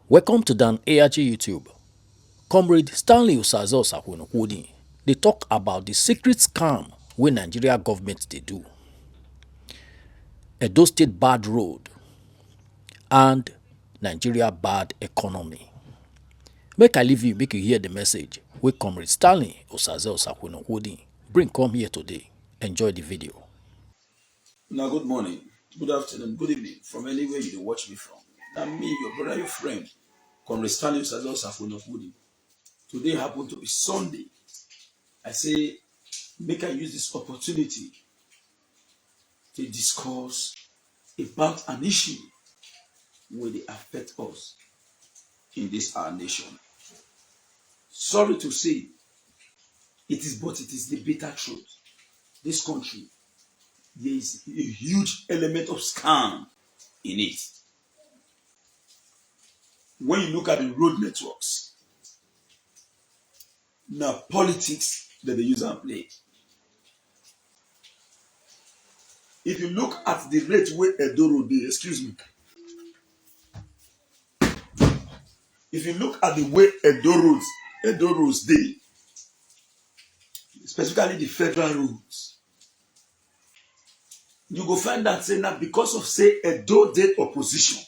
Welcome to Dan ARG YouTube. Comrade Stanley Osaze Osakwunokwudi, they talk about the secret scam wey Nigeria government they do, Edo State bad road, and Nigeria bad economy. Make I leave you, make you hear the message wey Comrade Stanley Osaze Osakwunokwudi bring come here today. Enjoy the video. Now, good morning, good afternoon, good evening, from anywhere you watch me from. Now, me, your brother, your friend, Comrade Stanley Osaze Osakwunokwudi. Today happened to be Sunday. I say, make I use this opportunity to discuss about an issue where they affect us in this our nation. Sorry to say, it is the bitter truth. This country, there is a huge element of scam in it. When you look at the road networks, now politics that they use and play. If you look at the rate where Edo Road dey, excuse me. If you look at the way Edo roads dey, specifically the federal roads, you go find that say now because of say Edo dey opposition,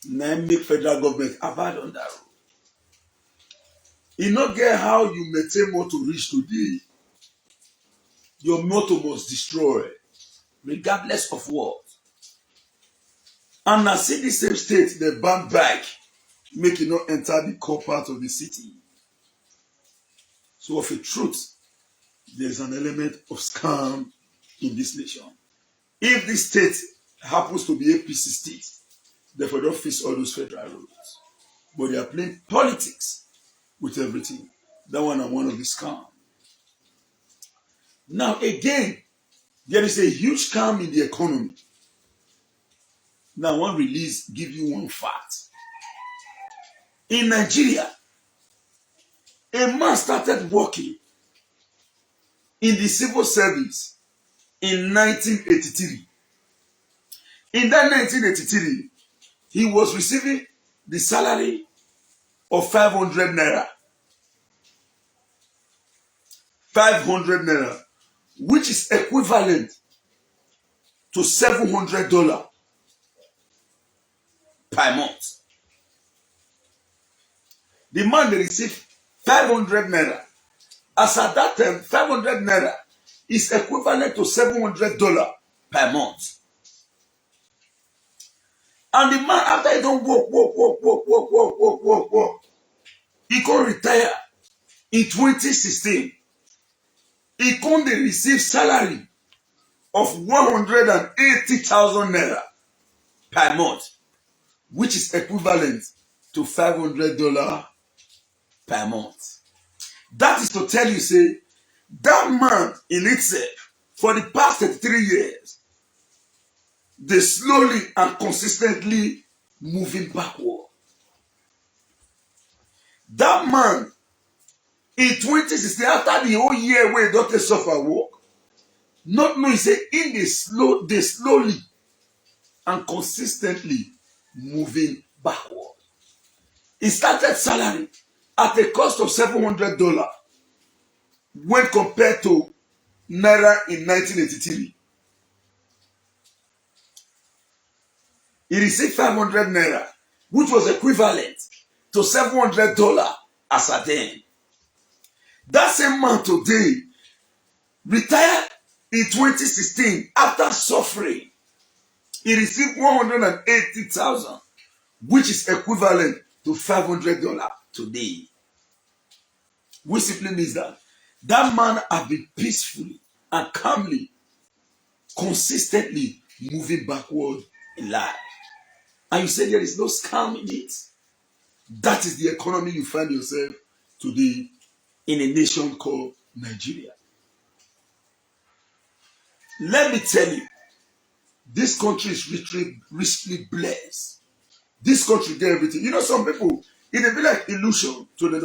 now make federal government abandon that road. E no get how you maintain motor reach today. Your motor must destroy, regardless of what. And now see the same state, the ban bike, make it not enter the core part of the city. So of a truth, there's an element of scam in this nation. If this state happens to be a PC state, therefore don't face all those federal roads. But they are playing politics with everything. That one and one of the scam. Now again, there is a huge scam in the economy. Now one release give you one fact. In Nigeria, a man started working in the civil service in 1983. In that 1983, he was receiving the salary of 500 naira. 500 naira, which is equivalent to $700 per month. The man they received 500 naira. As at that time, 500 naira is equivalent to $700 per month. And the man, after he don't work, he can retire in 2016. He can receive salary of 180,000 naira per month, which is equivalent to $500 per month. That is to tell you, say, that man in itself, for the past 33 years, they slowly and consistently moving backward. That man, in 2016, after the whole year where Dr. suffer work, not knowing, say, in they slowly and consistently moving backward. He started salary at a cost of $700 when compared to Naira in 1983. He received 500 Naira, which was equivalent to $700 as at then. That same man today retired in 2016 after suffering. He received 180,000, which is equivalent to $500 today. Which simply means that that man has been peacefully and calmly, consistently moving backward in life. And you say there is no scam in it. That is the economy you find yourself today in a nation called Nigeria. Let me tell you, this country is richly blessed. This country get everything. You know, some people, it may be like illusion to them.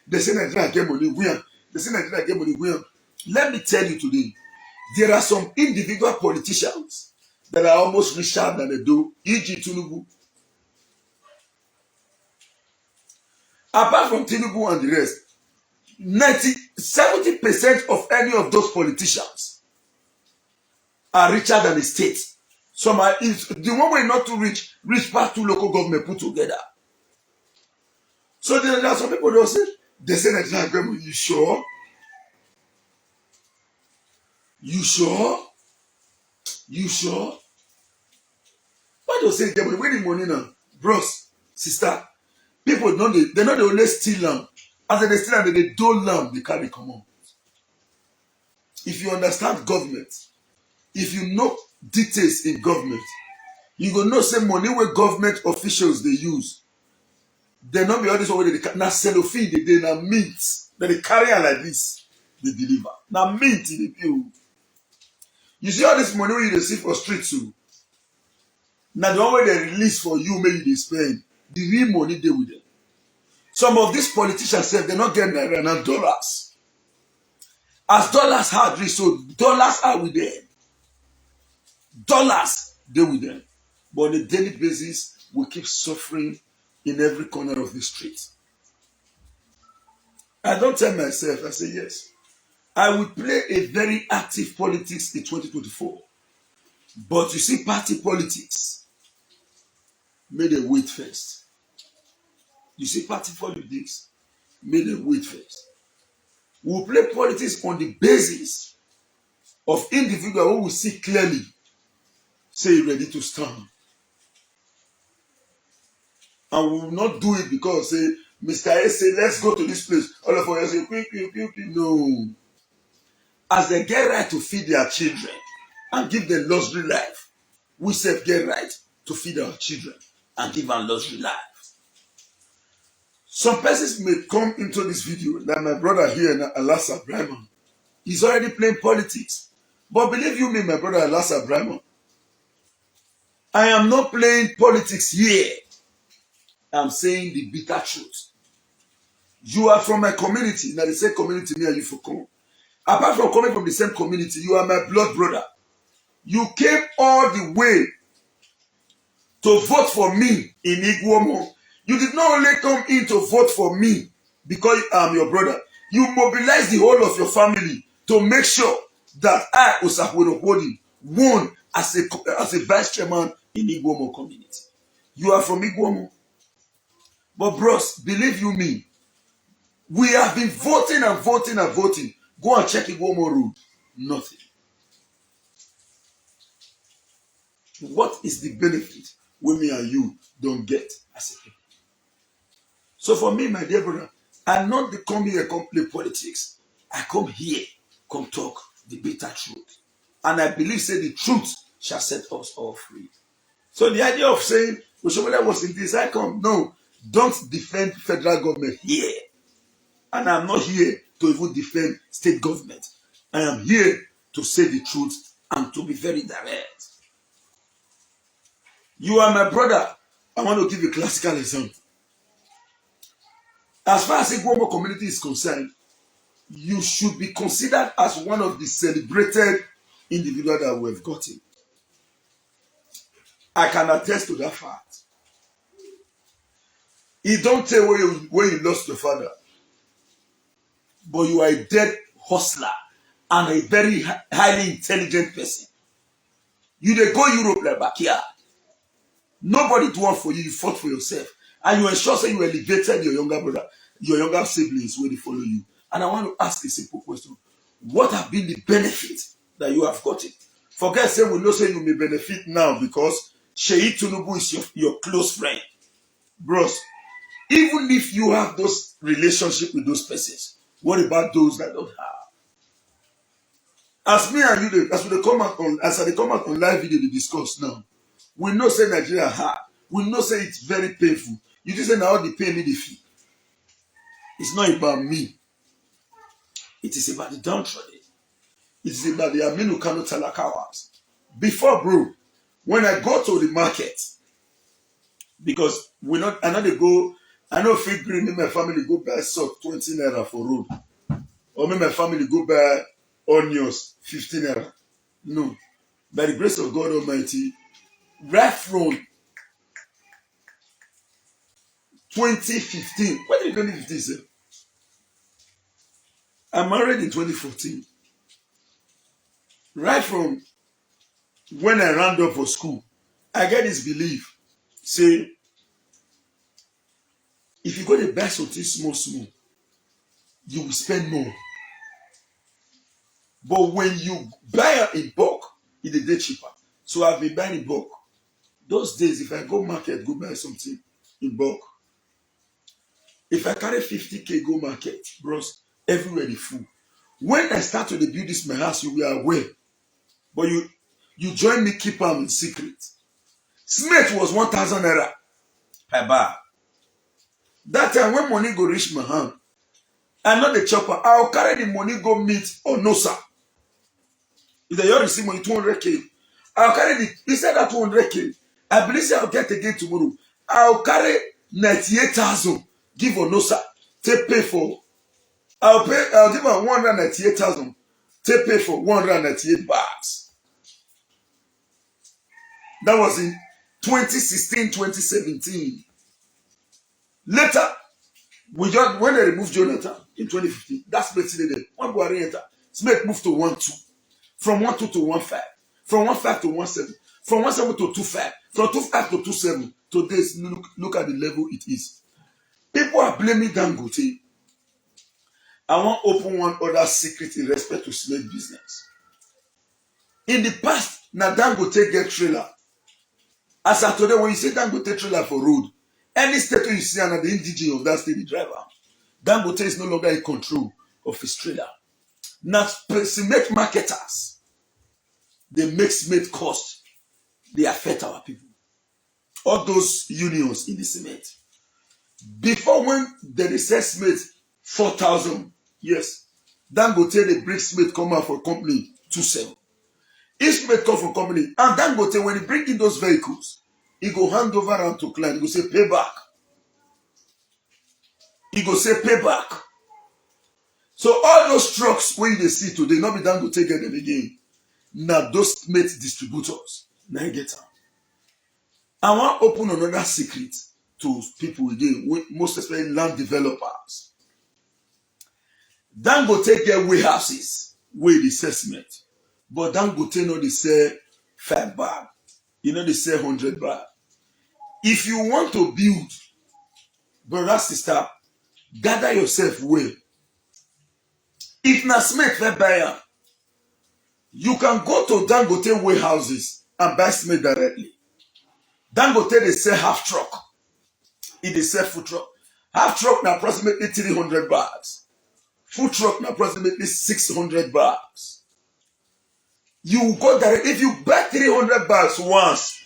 They say Nigeria get money, they say Nigeria get money, Let me tell you today, there are some individual politicians that are almost richer than they do, e.g. Tinubu. Apart from Tinubu and the rest, 70% of any of those politicians are richer than the state. Some are, if the one way not too rich past two local government put together. So there are some people that say, that government, you sure? You sure? You sure? Why do you say they win the money now? Bros, sister, people don't they not the only steal lamb. As they steal and they don't lamb, they carry come on. If you understand government, if you know details in government, you go know say money where government officials they use. They not be all this way they na cellophane they na mint. That they carry on like this, they deliver. Na mint in the bill. You see all this money where you receive for street too. Now the one way they release for you, maybe they spend. The real money they with them. Some of these politicians say they're not getting naira na dollars. As dollars hard reach, so dollars are with them. Dollars they with them. But on a daily basis, we keep suffering in every corner of the street. I don't tell myself, I say yes. I will play a very active politics in 2024. But you see, party politics, may they wait first. You see, party politics, may they wait first. We will play politics on the basis of individual who will see clearly, say ready to stand. And we will not do it because say Mr. A say let's go to this place. All of us say quick. No. As they get right to feed their children and give them luxury life, we self get right to feed our children and give them luxury life. Some persons may come into this video, like my brother here, Alasa Brahman. He's already playing politics. But believe you me, my brother Alasa Brahman, I am not playing politics here. I'm saying the bitter truth. You are from my community. Now the same community me and you for come. Apart from coming from the same community, you are my blood brother. You came all the way to vote for me in Iguomo. You did not only come in to vote for me because I'm your brother. You mobilized the whole of your family to make sure that I, Osakwero Hodi, won as a vice chairman in Iguomo community. You are from Iguomo. But bros, believe you me, we have been voting and voting and voting. Go and check Iguomo road. Nothing. What is the benefit when me and you don't get as a people? So for me, my dear brother, I'm not the come here come play politics. I come here, come talk the bitter truth. And I believe say the truth shall set us all free. So the idea of saying Oshomole was in this, I come. No, don't defend federal government here. And I'm not here to even defend state government. I am here to say the truth and to be very direct. You are my brother. I want to give you a classical example. As far as the Igbo community is concerned, you should be considered as one of the celebrated individuals that we have gotten. I can attest to that fact. You don't tell where you lost your father, but you are a dead hustler and a very highly intelligent person. You dey go Europe like backyard. Nobody do one for you. You fought for yourself. And you ensure say you elevated your younger brother, your younger siblings where they follow you. And I want to ask a simple question. What have been the benefits that you have gotten? Forget say we know say you may benefit now because Sheyi Tinubu is your close friend. Bros, even if you have those relationships with those persons, what about those that don't have? As me and you, as they come out on live video they discuss now, we know say Nigeria hard. We know say it's very painful. You just say now all the pain need the fee. It's not about me. It is about the downtrodden. It is about the Aminu Kano Talakawas. Before, bro, when I go to the market, because I know if green, me my family go buy salt 20 naira for road. Or me my family go buy onions 15 naira. No. By the grace of God Almighty, right from 2015. When did 2015 say? I married in 2014. Right from when I round up for school, I get this belief. Say, if you go to buy something small, you will spend more. But when you buy in bulk, it is day cheaper. So I've been buying in bulk. Those days, if I go market, go buy something in bulk. If I carry 50K go market, bros, everywhere they full. When I start to build this my house, you will aware. But you join me, keep them in secret. Smith was 1,000 naira per bar. That time when money go reach my hand, I'm not the chopper. I'll carry the money go meet or no sir. If you receive money 200K, I'll carry the instead of 200K. I believe I'll get again tomorrow. I'll carry 98,000. Give or no sir. Take pay for. I'll give her 198,000. Take pay for 198 bags. That was in 2016, 2017. Later, when they removed Jonathan in 2015, that's basically the one Buhari enter. Smith moved to 1-2. From 1-2 to 1-5. From 1-5 to 1-7. From 1-7 to 2-5. From 2-5 to 2-7. Today, look at the level it is. People are blaming Dangote. I want to open one other secret in respect to Smith business. In the past, now Dangote get trailer. As of today, when you see Dangote trailer for road, any state you see and the indigenous of that state, the driver, Dangote is no longer in control of his trailer. Now, cement marketers, they make cement cost. They affect our people. All those unions in the cement. Before when they sell cement 4,000, yes, Dangote they bring cement come out for company 2,700. If cement come from company, and Dangote when he bring in those vehicles, he go hand over and to client. He go say pay back. He go say pay back. So all those trucks where they see today, not be Dangote get them again. Now those cement distributors, now you get them. I want to open another secret to people again, most especially land developers. Dangote get warehouses where they sell cement, but Dangote know they sell 5 bar. You know they sell 100 bar. If you want to build, brother, sister, gather yourself well. If na cement fair buyer, you can go to Dangote warehouses and buy cement directly. Dangote they sell half truck. It they sell full truck. Half truck na approximately 300 bags. Full truck na approximately 600 bags. You go direct. If you buy 300 bags once,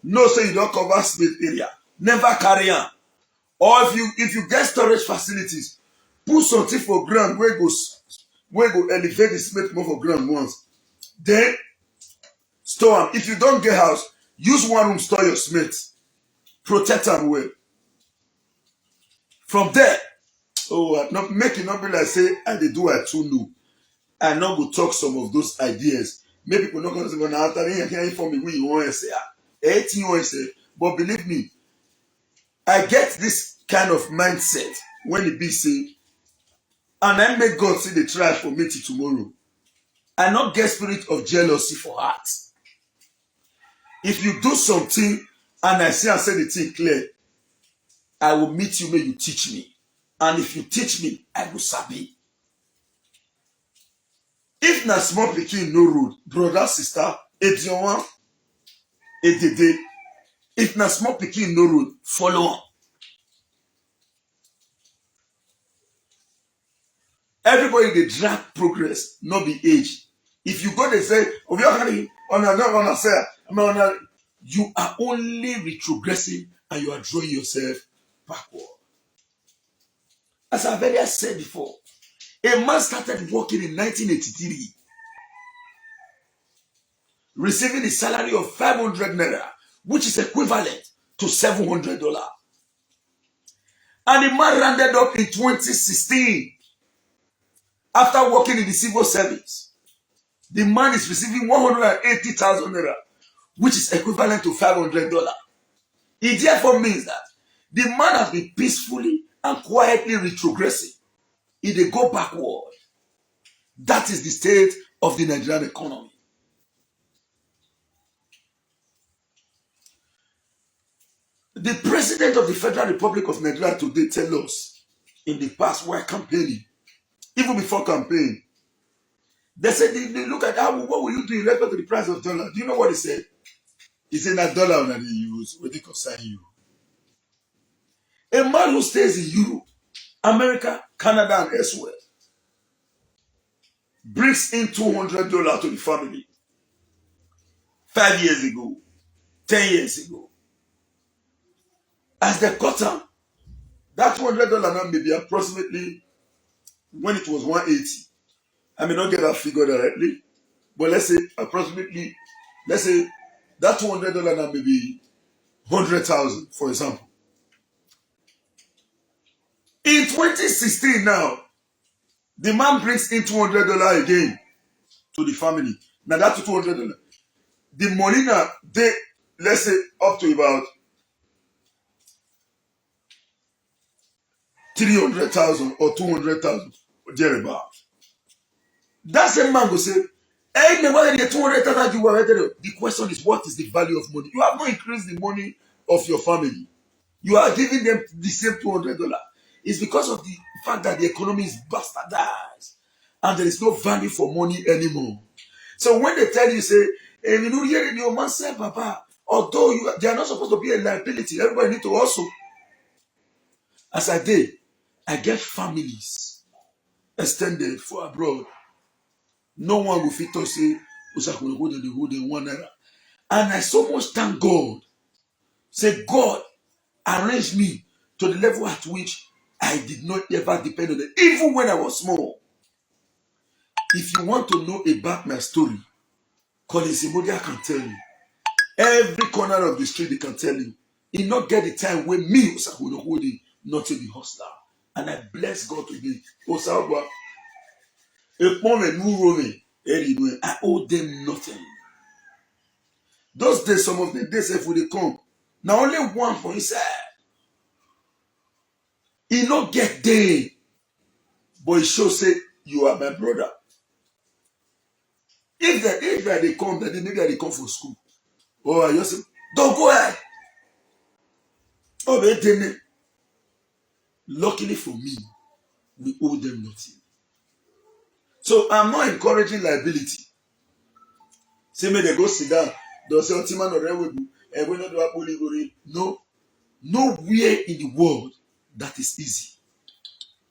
no say you don't cover cement area. Never carry on. Or if you get storage facilities, put something for ground where go elevate the cement more for ground once. Then store them. If you don't get house, use one room store your cement. Protect them well. From there, make it not be like say I they do I too know. I not go talk some of those ideas. Maybe people not gonna say when after here for me we you want to say 18 you want to say, but believe me, I get this kind of mindset when it be say, and I make God see the try for me till tomorrow. I not get spirit of jealousy for heart. If you do something and I see and say the thing clear, I will meet you, may you teach me. And if you teach me, I will sabi. If na small pikin no road, brother, sister, Edion, Edede, if na small pikin no road, follow on. Everybody they drag progress, not be age. If you go they say, you are only retrogressing and you are drawing yourself backward. As I've earlier said before, a man started working in 1983, receiving a salary of 500 naira, which is equivalent to $700. And the man rounded up in 2016, after working in the civil service. The man is receiving 180,000 naira, which is equivalent to $500. It therefore means that The man has been peacefully and quietly retrogressing. If they go backward, that is the state of the Nigerian economy. The president of the Federal Republic of Nigeria today tell us in the past while campaigning, even before campaign, they said they look at how what will you do in respect to the price of dollar? Do you know what he said? He said that dollar that they use, what they concern you. A man who stays in Europe, America, Canada, and elsewhere brings in $200 to the family 5 years ago, 10 years ago. As they cut down, that $200 now may be approximately when it was 180. I may not get that figure directly, but let's say approximately, let's say that $200 now may be 100,000, for example. In 2016 now, the man brings in $200 again to the family. Now that's $200. The money now, they, let's say up to about 300,000 or 200,000 thereabout. That same man will say, hey, the 200,000 you were. The question is, what is the value of money? You have not increased the money of your family. You are giving them the same $200. It's because of the fact that the economy is bastardized and there is no value for money anymore. So when they tell you, say, hey, you know, here in your man said, Papa, although they are not supposed to be a liability, everybody need to also. As I did, I get families extended for abroad. No one will fit to say, and I so much thank God. Say, God arranged me to the level at which I did not ever depend on it, even when I was small. If you want to know about my story, Colin Simodia can tell you. Every corner of the street, they can tell you. He not get the time when me, not to be hostile. And I bless God today. I owe them nothing. Those days, some of the days, if they come, now only one for inside. He not get there, but he show say you are my brother. If they come, that maybe they come for school. Oh, I just say, don't go ahead. Oh, they luckily for me, we owe them nothing. So I'm not encouraging liability. Say me they go sit down. They'll say, no, nowhere in the world that is easy.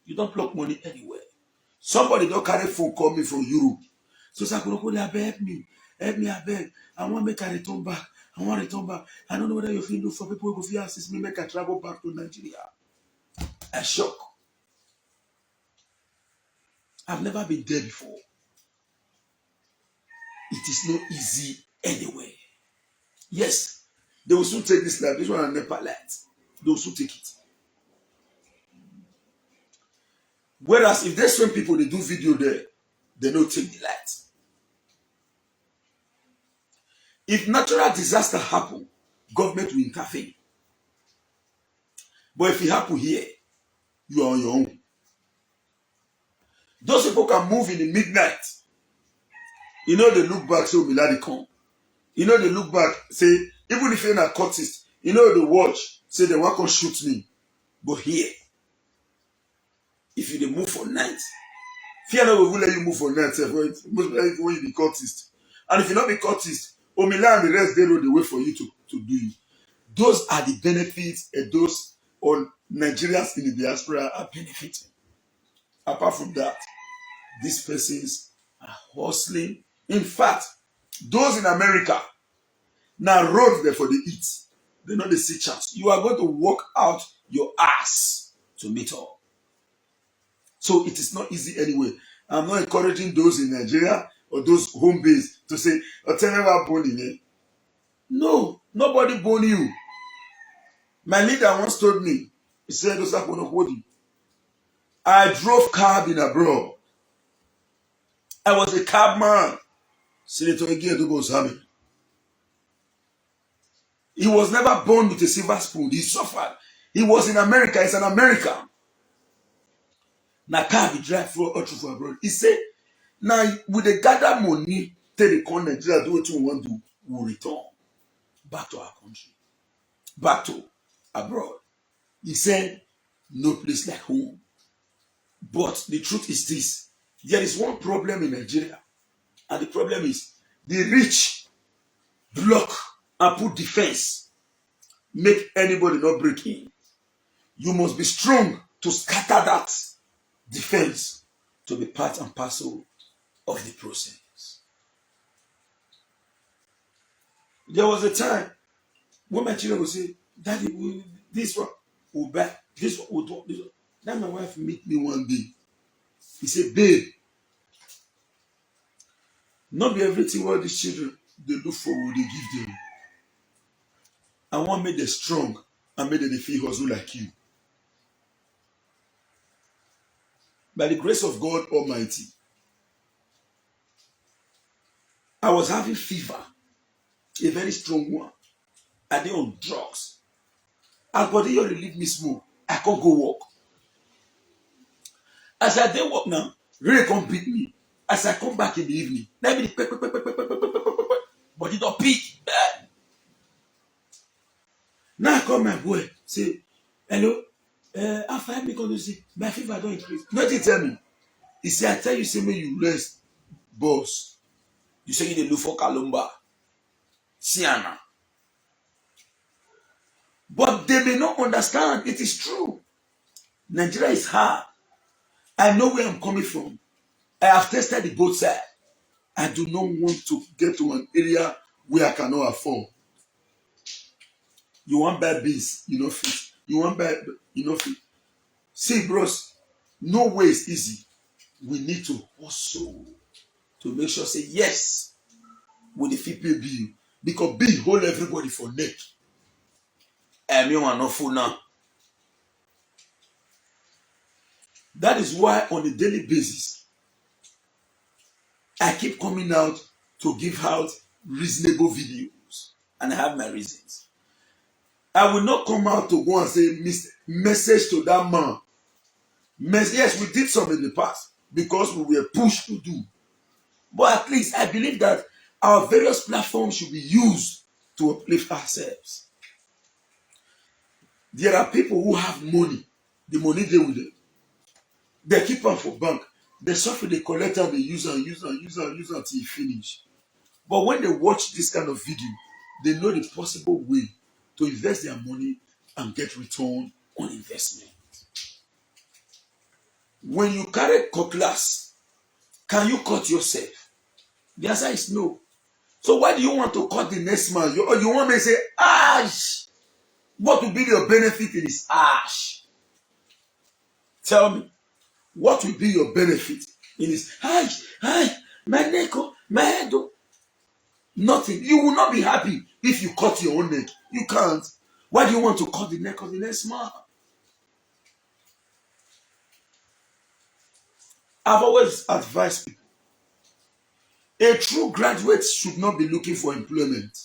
You don't block money anywhere. Somebody don't carry phone call me from Europe. So Sakurokoli, help me, I beg. I want to make a return back. I want to return back. I don't know whether you feel do for people who go assist me, make a travel back to Nigeria. I shock. I've never been there before. It is not easy anyway. Yes, they will soon take this life. This one are Nepal light. They will soon take it. Whereas if there's some people they do video there, they don't take the light. If natural disaster happen, government will intervene. But if it happen here, you are on your own. Those people can move in the midnight. You know they look back, say Miladi come. You know they look back, say, even if you're not a cultist, you know they watch, say they want to shoot me. But here, if you move for night, fear not will let you move for night, when you be cultist. And if you not be cultist, Omila and the rest, they road the way for you to do you. Those are the benefits and those on Nigerians in the diaspora are benefiting. Apart from that, these persons are hustling. In fact, those in America, now road there for the eat. They know the see chance. You are going to work out your ass to meet up. So it is not easy anyway. I'm not encouraging those in Nigeria or those home base to say, tell me about boning me. No, nobody bone you. My leader once told me, he said, I drove cab in abroad. I was a cab man. Senator He was never born with a silver spoon. He suffered. He was in America. He's an American. Now car be drive for abroad. He said, now with the gather money, take the come Nigeria, do what you want to do, we'll return back to our country, back to abroad. He said, no place like home. But the truth is this: there is one problem in Nigeria, and the problem is the rich block and put defense, make anybody not break in. You must be strong to scatter that defense to be part and parcel of the process. There was a time when my children would say, Daddy, this one will buy, this one will do, this one. Then my wife meet me one day. He said, babe, not be everything what these children they look for will they give them. I want make them strong and make them feel hustle like you. By the grace of God Almighty, I was having fever, a very strong one. I did on drugs. And body you relieve me small. I can't go walk. As I did walk now, really can't beat me. As I come back in the evening, let me body don't peak. Now I call my boy, say, hello, after I make on say, my fever don't increase. Nothing tell me. He say, I tell you, say me you rest, boss. You say you dey look for Kalumba, Siana. But they may not understand. It is true. Nigeria is hard. I know where I'm coming from. I have tested the both sides. I do not want to get to an area where I cannot afford. You want buy beans, you know fit. You want buy, you know fit. See, bros, no way is easy. We need to hustle to make sure say yes with the fit pay bill, because bill hold everybody for neck. And you are not full now. That is why on a daily basis, I keep coming out to give out reasonable videos. And I have my reasons. I will not come out to go and say message to that man. Yes, we did some in the past because we were pushed to do. But at least I believe that our various platforms should be used to uplift ourselves. There are people who have money. The money they with them. They keep them for bank. They suffer, they collect and they use until it finish. But when they watch this kind of video, they know the possible way to invest their money and get return on investment. When you carry cutlass, can you cut yourself? The answer is no. So why do you want to cut the next man? You want me to say, ash? What will be your benefit in this ash? Tell me, what will be your benefit in this? Hi, my neck, my head. Nothing. You will not be happy if you cut your own neck. You can't. Why do you want to cut the neck of the next man? I've always advised people, a true graduate should not be looking for employment.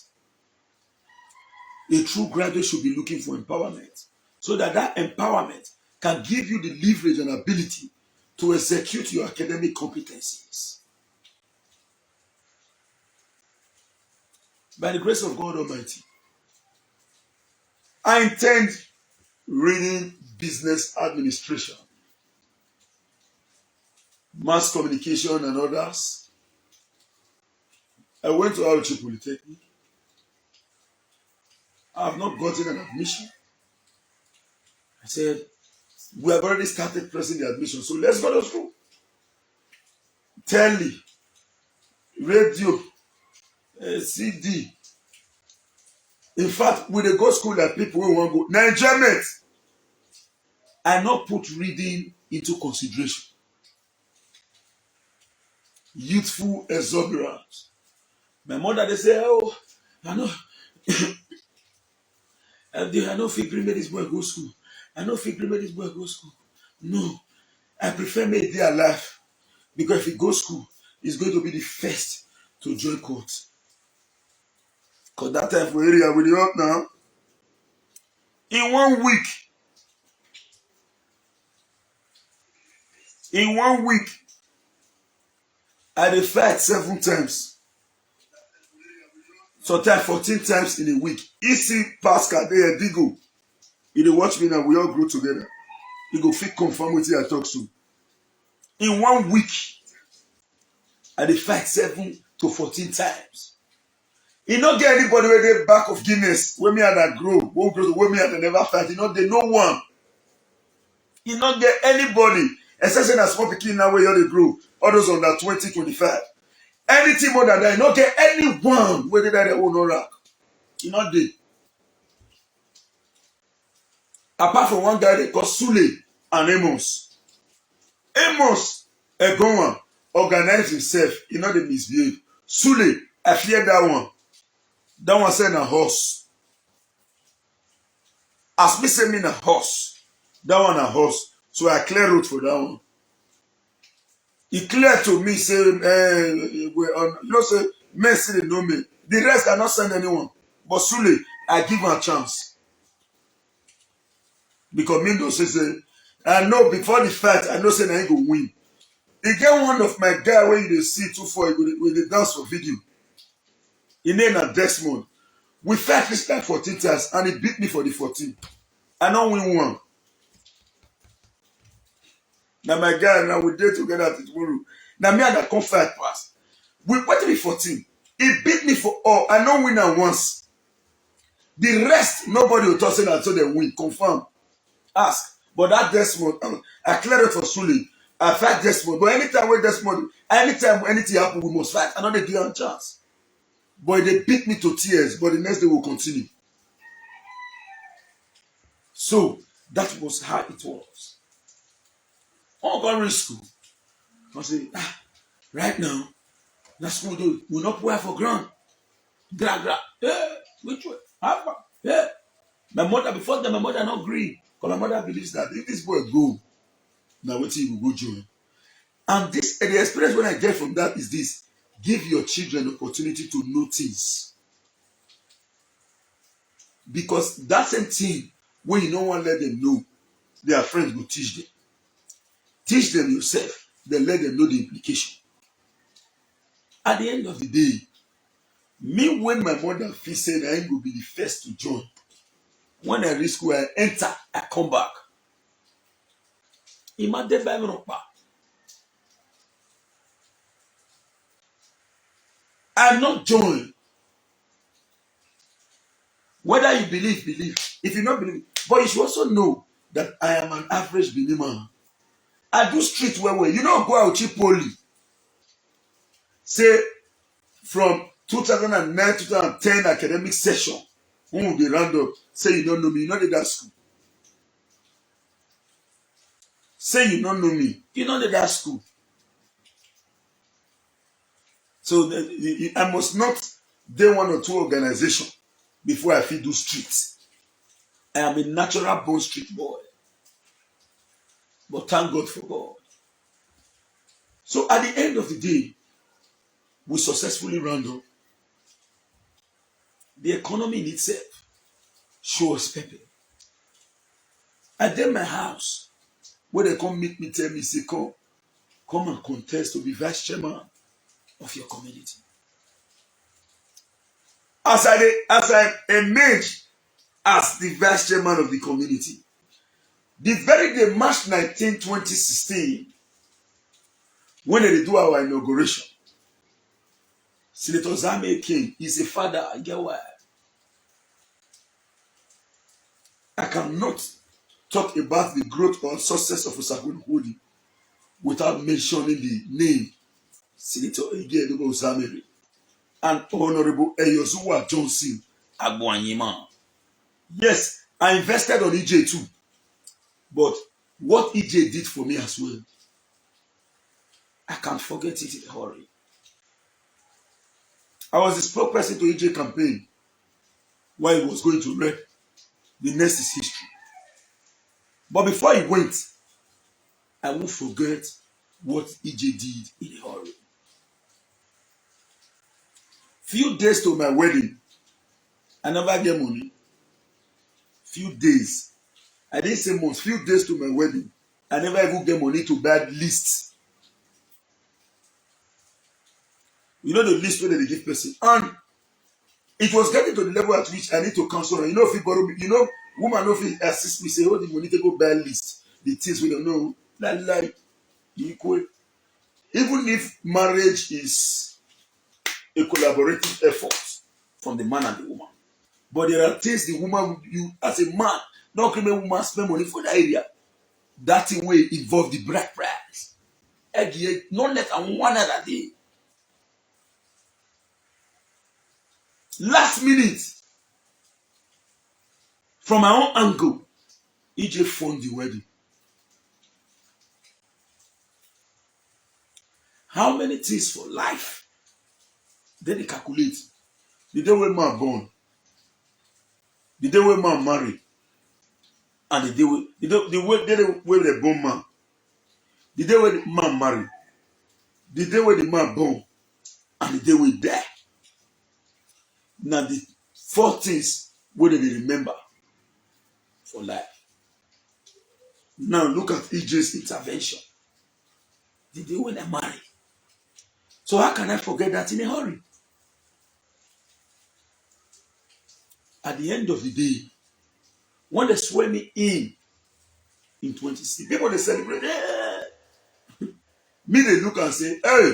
A true graduate should be looking for empowerment, so that that empowerment can give you the leverage and ability to execute your academic competencies. By the grace of God Almighty, I intend reading business administration, mass communication, and others. I went to Auchi Polytechnic. I have not gotten an admission. I said, we have already started pressing the admission, so let's go through. Telly, radio, CD. In fact, with the go school that people will want to go, Nigeria, I not put reading into consideration. Youthful exuberance. My mother, they say, oh, I know. I know figure make this boy go school. I know figure make this boy go school. No, I prefer make it alive, because if he go school, he's going to be the first to join court. Because that time for area with the up now. In 1 week, In 1 week, I dey fight 7 times. Sometimes 14 times in a week. Easy Pascal there, Digo. He dey watch me now, we all grow together. He go fit confirm wetin I talk so. In 1 week, I dey fight 7 to 14 times. E no get anybody wey dey back of Guinness wey me and I grow, wey me and I never fight. E no dey no one. E no get anybody, except say na small pikin now wey you dey grow, all those under 20, 25. Anything more than that, e no get anyone wey dey there wey no rank. E no dey. Apart from one guy they call Sule and Amos. Amos, a goner, organize himself. He not dey misbehave. Sule, I fear that one. That one say na horse. As me say me na horse. That one a horse. So I clear road for that one. He clear to me say, you know say, men still dey know me. The rest cannot send anyone. But Sule, I give him a chance. Because me don't say, I know before the fight, I know say na he go win. He get one of my guy where you dey see 2-4 with the dance for video. He name na Desmond. We fight this time 14 times and he beat me for the 14. I don't win one. Now my guy, now we dey together at tomorrow. Now me and I come fight pass. We wait me 14. He beat me for all. I don't win am once. The rest, nobody will talk say that until they win. Confirm. Ask. But that Desmond, I clear it for Sule. I fight Desmond. But anytime with Desmond, anytime anything happen, we must fight. I know they give him a chance. But they beat me to tears. But the next day we'll continue. So that was how it was. On primary school, I say, right now, that's school do. We'll not put for ground. Gra. Yeah, which way? Yeah. My mother, before that, my mother not agree. Because my mother believes that if this boy go, now what he will go join. And this, the experience when I get from that is this: give your children the opportunity to know things. Because that same thing, when you don't want to let them know, their friends will teach them. Teach them yourself, then let them know the implication. At the end of the day, me when my mother feel said I ain't going to be the first to join. When I reach school, I enter, I come back. I'm not joined. Whether you believe. If you not believe, but you should also know that I am an average believer. I do street well. You don't go out cheap poly. Say from 2009 2010 academic session, who will be round up? Say you don't know me, you not in that school. Say you don't know me, you not in that school. So I must not do 1 or 2 organizations before I fit do streets. I am a natural born street boy. But thank God for God. So at the end of the day, we successfully round up. The economy in itself show us pepper. I did my house where they come meet me, tell me, say, come and contest to be vice chairman of your community. As I emerge as the vice chairman of the community, the very day, March 19, 2016, when they do our inauguration, Senator Zame King is a father. I get why. I cannot talk about the growth or success of Osakun Hudi without mentioning the name Senator Egedogo Zamere and Honorable Eyozuwa Johnson Agboanyima. Yes, I invested on EJ too. But what EJ did for me as well, I can't forget it in a hurry. I was the spokesperson to EJ campaign while he was going to rep. The next is history. But before he went, I won't forget what EJ did in a hurry. Few days to my wedding, I never get money. Few days. I didn't say months. Few days to my wedding, I never even get money to buy list. You know the list where they give person. And it was getting to the level at which I need to counsel her. You know, if you borrow me, you know, woman if you assist me, say, oh, the money to go buy list. The things we don't know. Like equal. Even if marriage is a collaborative effort from the man and the woman. But there are things the woman, you as a man, not claim a woman spend money for the area. That thing will involve the bride price. Not less than 1 other day. Last minute, from my own angle, EJ fund the wedding. How many things for life? Then they calculate. The day when man born, the day when man married, and the day when they born man, the day when the man married, the day when the man born, and the day when die. Now the 4 things where they remember for life. Now look at EJ's intervention. The day when I married. So how can I forget that in a hurry? At the end of the day, when they swear me in 26, people they celebrate. Me they look and say, hey,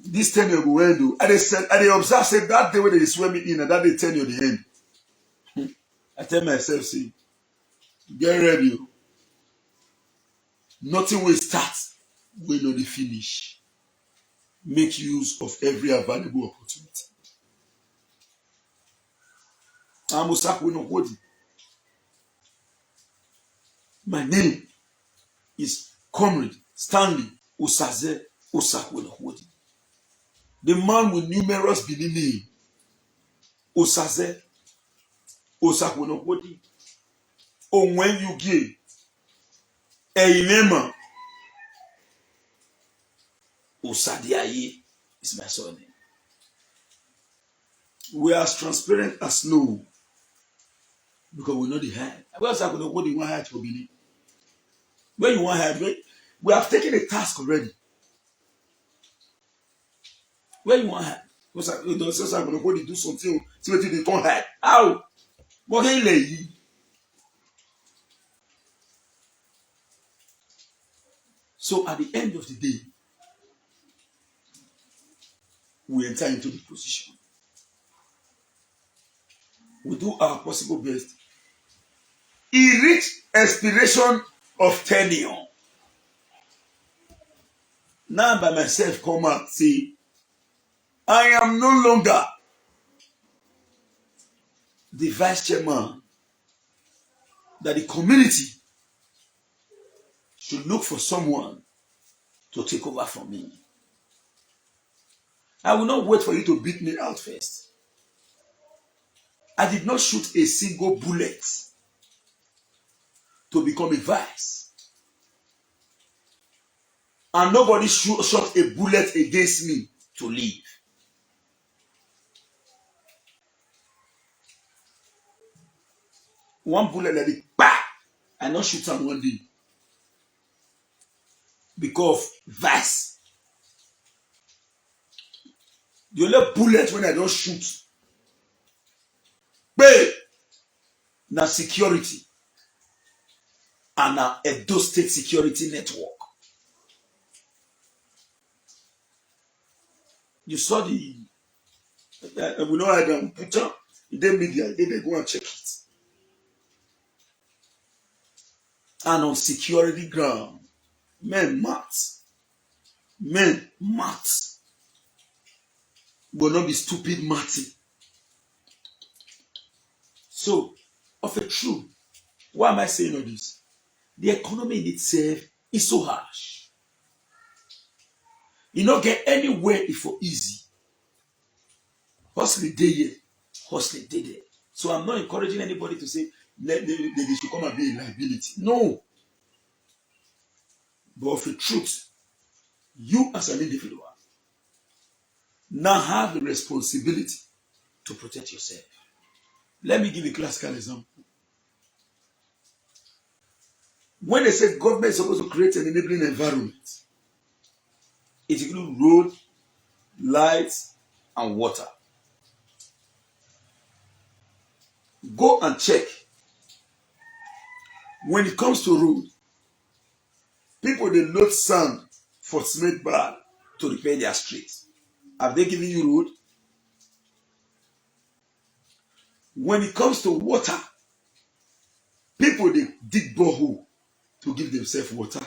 this 10 year go end. And they observe say that day when they swear me in and that day 10 year the end. I tell myself, see, get ready. Nothing will start when no dey finish. Make use of every available opportunity. My name is Comrade Stanley Osaze Osakwenokwodi. The man with numerous Benin names. Osaze Osakwenokwodi. Onwen Yugie. Eilema. Osadiaye is my surname. We are as transparent as snow because we know the hide. Where Osakwenokwodi want hide for Benin? Where you want hide? We have taken a task already. Where you want hide? Because Osakwenokwodi do something, see what they can't hide. How? What can you lay? So at the end of the day, we enter into the position. We do our possible best. He reached expiration of tenure. Now by myself come out say, I am no longer the vice chairman that the community should look for someone to take over from me. I will not wait for you to beat me out first. I did not shoot a single bullet to become a vice. And nobody shot a bullet against me to leave. One bullet like it, bah! I not shoot on one day. Because of vice. The only bullet when I don't shoot. Pay! Now security. And now Edo State Security Network. You saw the we know I don't put on the media, they go and check it. And on security ground, men maths will not be stupid matting. So, of a truth, why am I saying all this? The economy in itself is so harsh. You don't get anywhere for easy. Hustling day here, hustling day there. So I'm not encouraging anybody to say they should come and be a liability. No. But of a truth, you as an individual now have the responsibility to protect yourself. Let me give a classical example. When they say government is supposed to create an enabling environment, it includes road, lights, and water. Go and check. When it comes to road, people they load sand for cement bag to repair their streets. Have they given you road? When it comes to water, people they dig borehole to give themselves water.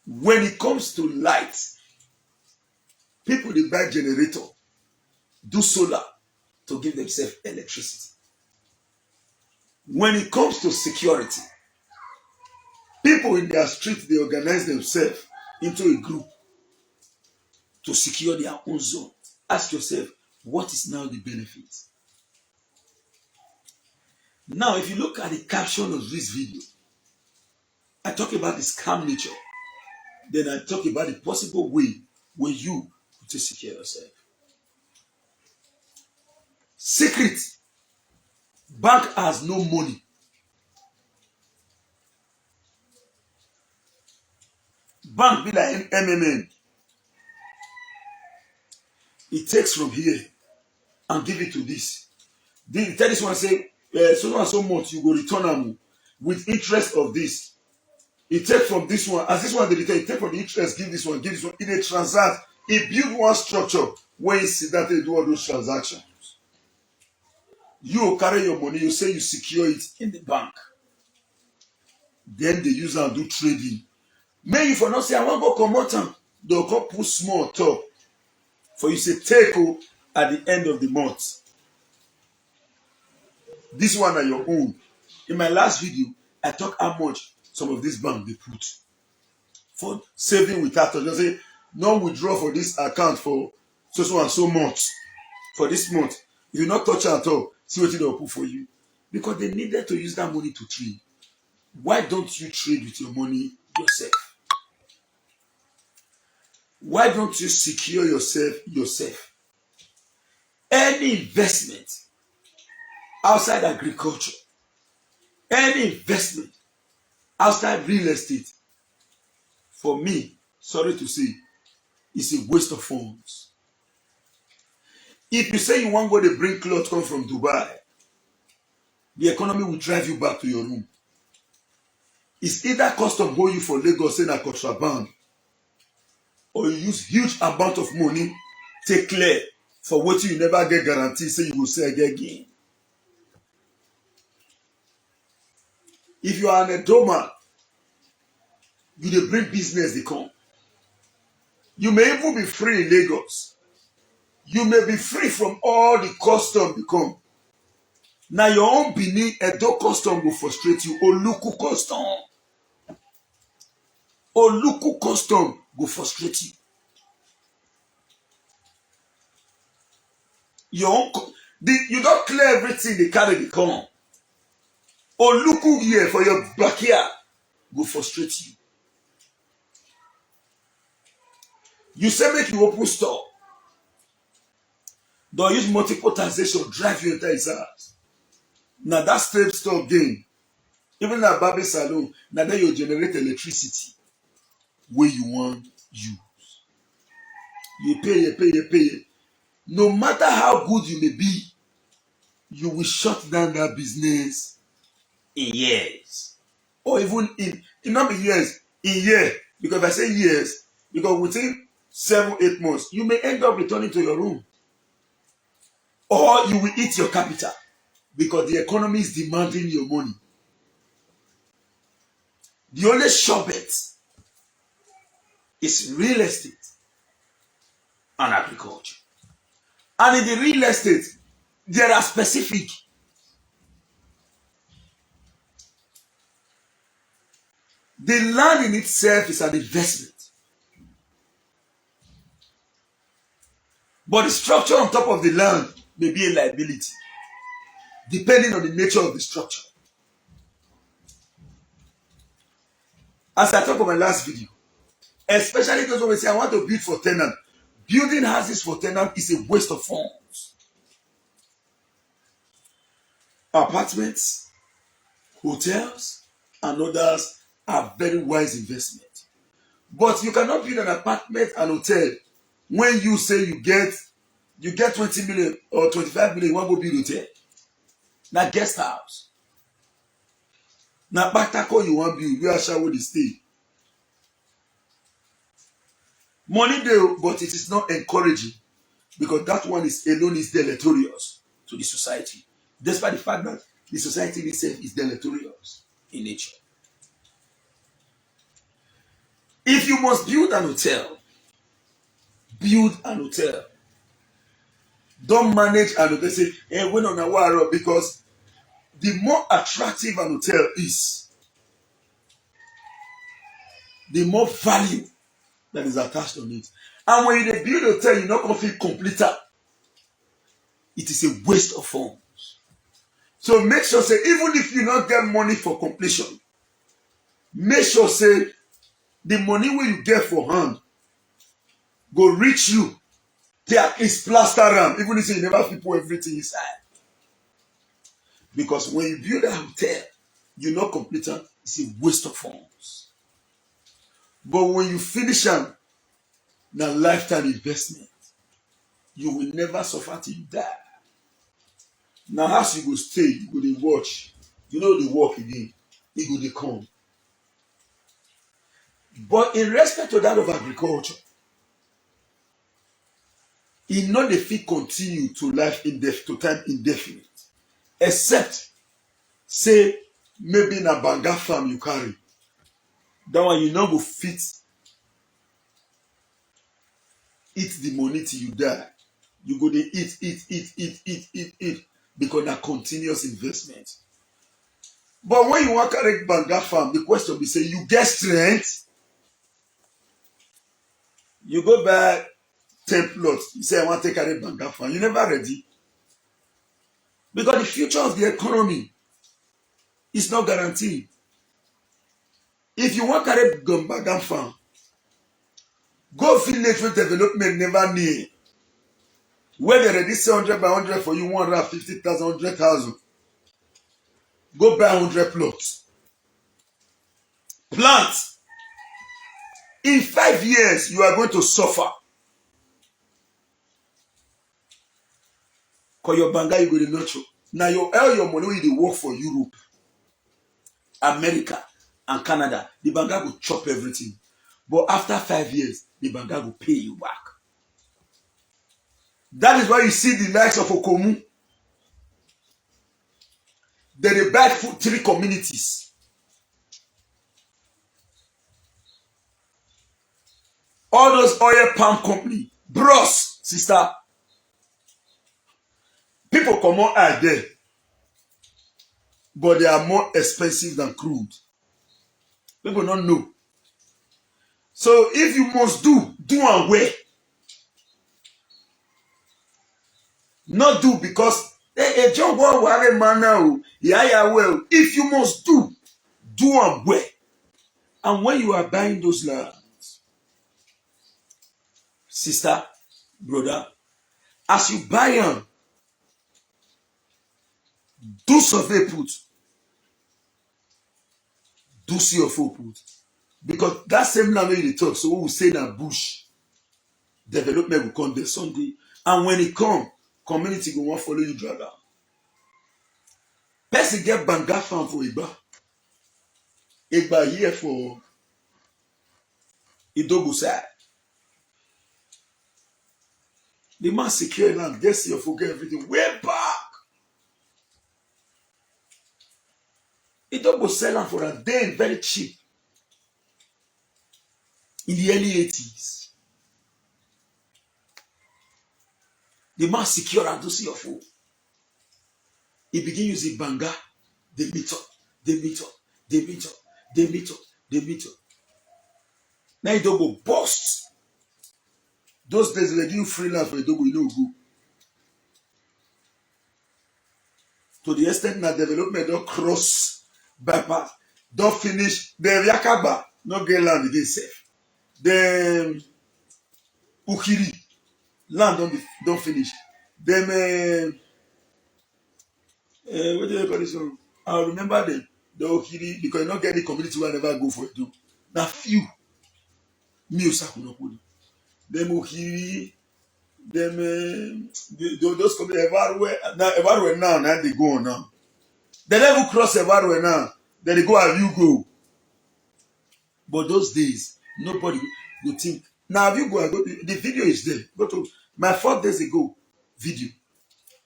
When it comes to light, people they buy generator, do solar to give themselves electricity. When it comes to security, people in their street they organize themselves into a group to secure their own zone. Ask yourself, what is now the benefit? Now, if you look at the caption of this video, I talk about the scam nature. Then I talk about the possible way where you to secure yourself. Secret. Bank has no money. Bank be like MMN. It takes from here and give it to this. They tell this one say, so and so much you go return them with interest of this. It take from this one, as this one they return, it take from the interest, give this one, give this one. In a transact, it build one structure where you see that they do all those transactions. You carry your money, you say you secure it in the bank. Then they use and do trading. May you for not say, I want to go come out, they'll come put small top. For you say, take at the end of the month. This one are your own. In my last video, I talk how much some of this bank they put for saving without touch. Just say, no withdraw for this account for so and so much for this month. If you not touch it at all, see what they'll put for you. Because they needed to use that money to trade. Why don't you trade with your money yourself? Why don't you secure yourself? Any investment outside agriculture, any investment outside real estate, for me, sorry to say, is a waste of funds. If you say you want to go to bring clothes come from Dubai, the economy will drive you back to your room. It's either custom hold you for Lagos in a contraband, or you use huge amount of money take clear for what you never get guarantee say you will sell again. If you are an Edoma, you dey bring business they come. You may even be free in Lagos. You may be free from all the custom they come. Now your own Benin Edo custom will frustrate you. Oluku custom will frustrate you. Your own, you don't clear everything they carry they come. Oluku here for your backyard will frustrate you. You say make you open store. Don't use multiple taxation, drive you into his house. Now that same store gain, even that barber salon, now then you generate electricity where you want use. You pay. No matter how good you may be, you will shut down that business in years. Or even in not be years, in year. Because if I say years, because within 7-8 months, you may end up returning to your room. Or you will eat your capital because the economy is demanding your money. The only sure bet is real estate and agriculture. And in the real estate, there are specific. The land in itself is an investment. But the structure on top of the land may be a liability, depending on the nature of the structure. As I talked about my last video, especially those who say, I want to build for tenant. Building houses for tenant is a waste of funds. Apartments, hotels, and others are very wise investment. But you cannot build an apartment and hotel when you say you get 20 million or 25 million, you want to build hotel. Now guest house. Now Batako you want build, where shall we stay? Money there, but it is not encouraging because that one is alone is deleterious to the society. Despite the fact that the society itself is deleterious in nature. If you must build an hotel, build an hotel. Don't manage an hotel. Say, hey, we're on a war because the more attractive an hotel is, the more value that is attached on it. And when you build a hotel, you're not going to feel completer. It is a waste of funds. So make sure, say, even if you not get money for completion, make sure, say, the money where you get for hand go reach you. There is plaster ram, even if you never people everything inside. Because when you build a hotel, you're not completer, it's a waste of funds. But when you finish them, na lifetime investment. You will never suffer till you die. Now, as you go stay, you go dey watch. You know the work again. You go dey come. But in respect to that of agriculture, e no dey fit continue to life to time indefinite, except say maybe na banga farm you carry. That one you no go fit eat the money till you die. You go dey eat because na continuous investment. But when you wan carry banga farm, the question be say you get strength. You go buy 10 plots. You say I want to carry banga farm. You never ready. Because the future of the economy is not guaranteed. If you want to carry banga farm, go village where development never near. Where they ready say 100 by 100 for you, 150,000, 100,000. Go buy 100 plots. Plant. In 5 years, you are going to suffer. Because your banga you go to nurture. Now all your money will work for Europe, America, and Canada. The banga will chop everything. But after 5 years, the banga will pay you back. That is why you see the likes of Okomu. They buy 3 communities. All those oil palm company, bros, sister. People come on out there, but they are more expensive than crude. People don't know. So if you must do and where. Not do because John will have a man now. Yeah, well. If you must do and where. And when you are buying those lands, sister, brother, as you buy them, do survey put. Do see your full put. Because that same land where you talk, so we will say that bush development will come there someday. And when it come, community will want to follow you drag out. Person get banga farm for Igba. Igba here for Idogu side. The man secure land, get your forget everything. Way back. Idogu sell land for a day very cheap. In the early 80s. The man secure and do see your food. He begin using banga, they meet up, they meet up, they meet up, they meet up, they meet up. Now Idogo bust. Those days they give freelance for Idogo, you know go. To the extent that development don't cross bypass, don't finish. The Yakaba, no get land again safe. The Ukiri, land don't finish. Them what do they call this one? I remember them. They kill because you not get the community will never go for it. Now few me Osakunokudi. Them Okiri, them those community everywhere now they go on now. They never cross everywhere now. Then they go and you go. But those days, nobody would think. Now you go and go. The video is there. Go to my 4 days ago video.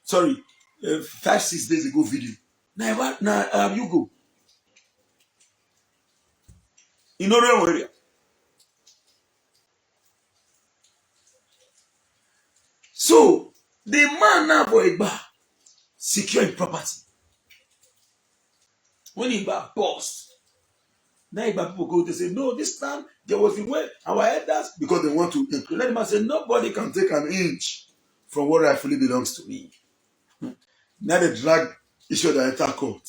Sorry, 5-6 days ago video. Now you go. In no area. So the man now for Igba securing property. When Igba bust. Now Igba people go, they say, no, this time there was the way our elders, because they want to include. Let them say, nobody can take an inch from what rightfully belongs to me. Now they drag issue that enter court.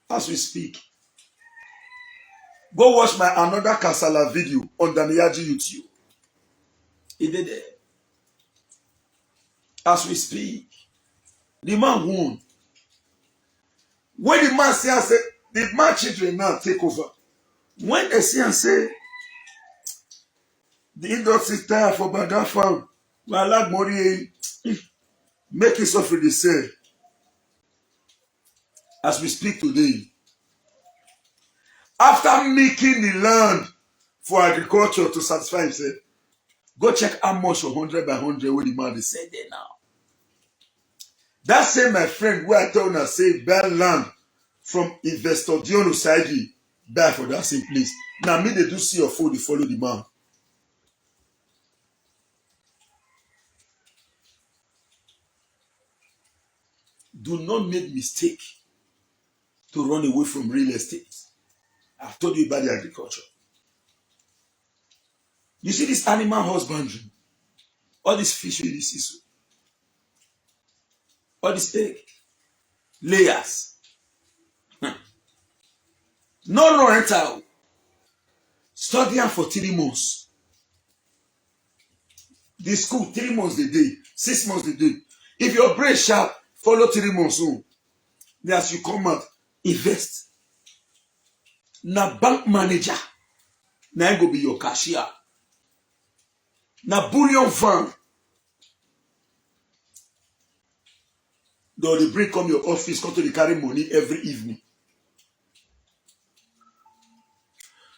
As we speak. Go watch my another Kasala video on Daniyaji YouTube. He did it. As we speak. The man won. When the man say, the man children now take over. When they see and say, the industry tire for Baga farm, Malak Mori, make it suffer the same. As we speak today, after making the land for agriculture to satisfy himself, go check how much for 100 by 100 where the man is said there now. That same my friend where I told her say buy land from investor Dion Osaigi, buy for that same place. Now me they do see your phone, they follow the man. Do not make mistake to run away from real estate. I've told you about the agriculture. You see this animal husbandry, all this fish in the sea, all these egg layers. No rental. Study for 3 months. The school 3 months a day, 6 months a day. If your brain sharp, follow 3 months home. Then as you come out, invest. Now bank manager, now go be your cashier. Now bullion fund, though they bring come your office, come to the carry money every evening.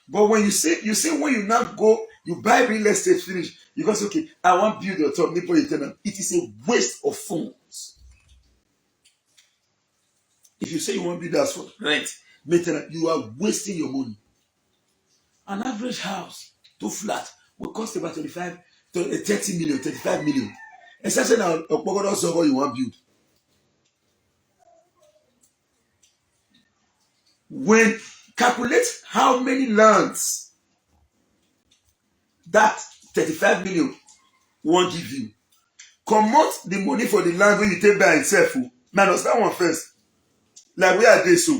But when you say when you now go, you buy real estate finish, you go say, okay, I want to build your top, it is a waste of funds. If you say you want to build that for rent, maintenance, you are wasting your money. An average house, 2 flat, will cost about 25 to 30 million, 35 million. Especially now, you want to build. When calculate how many lands that 35 million won't give you. Comot the money for the land when you take by itself. Minus that one first. Like where are they so?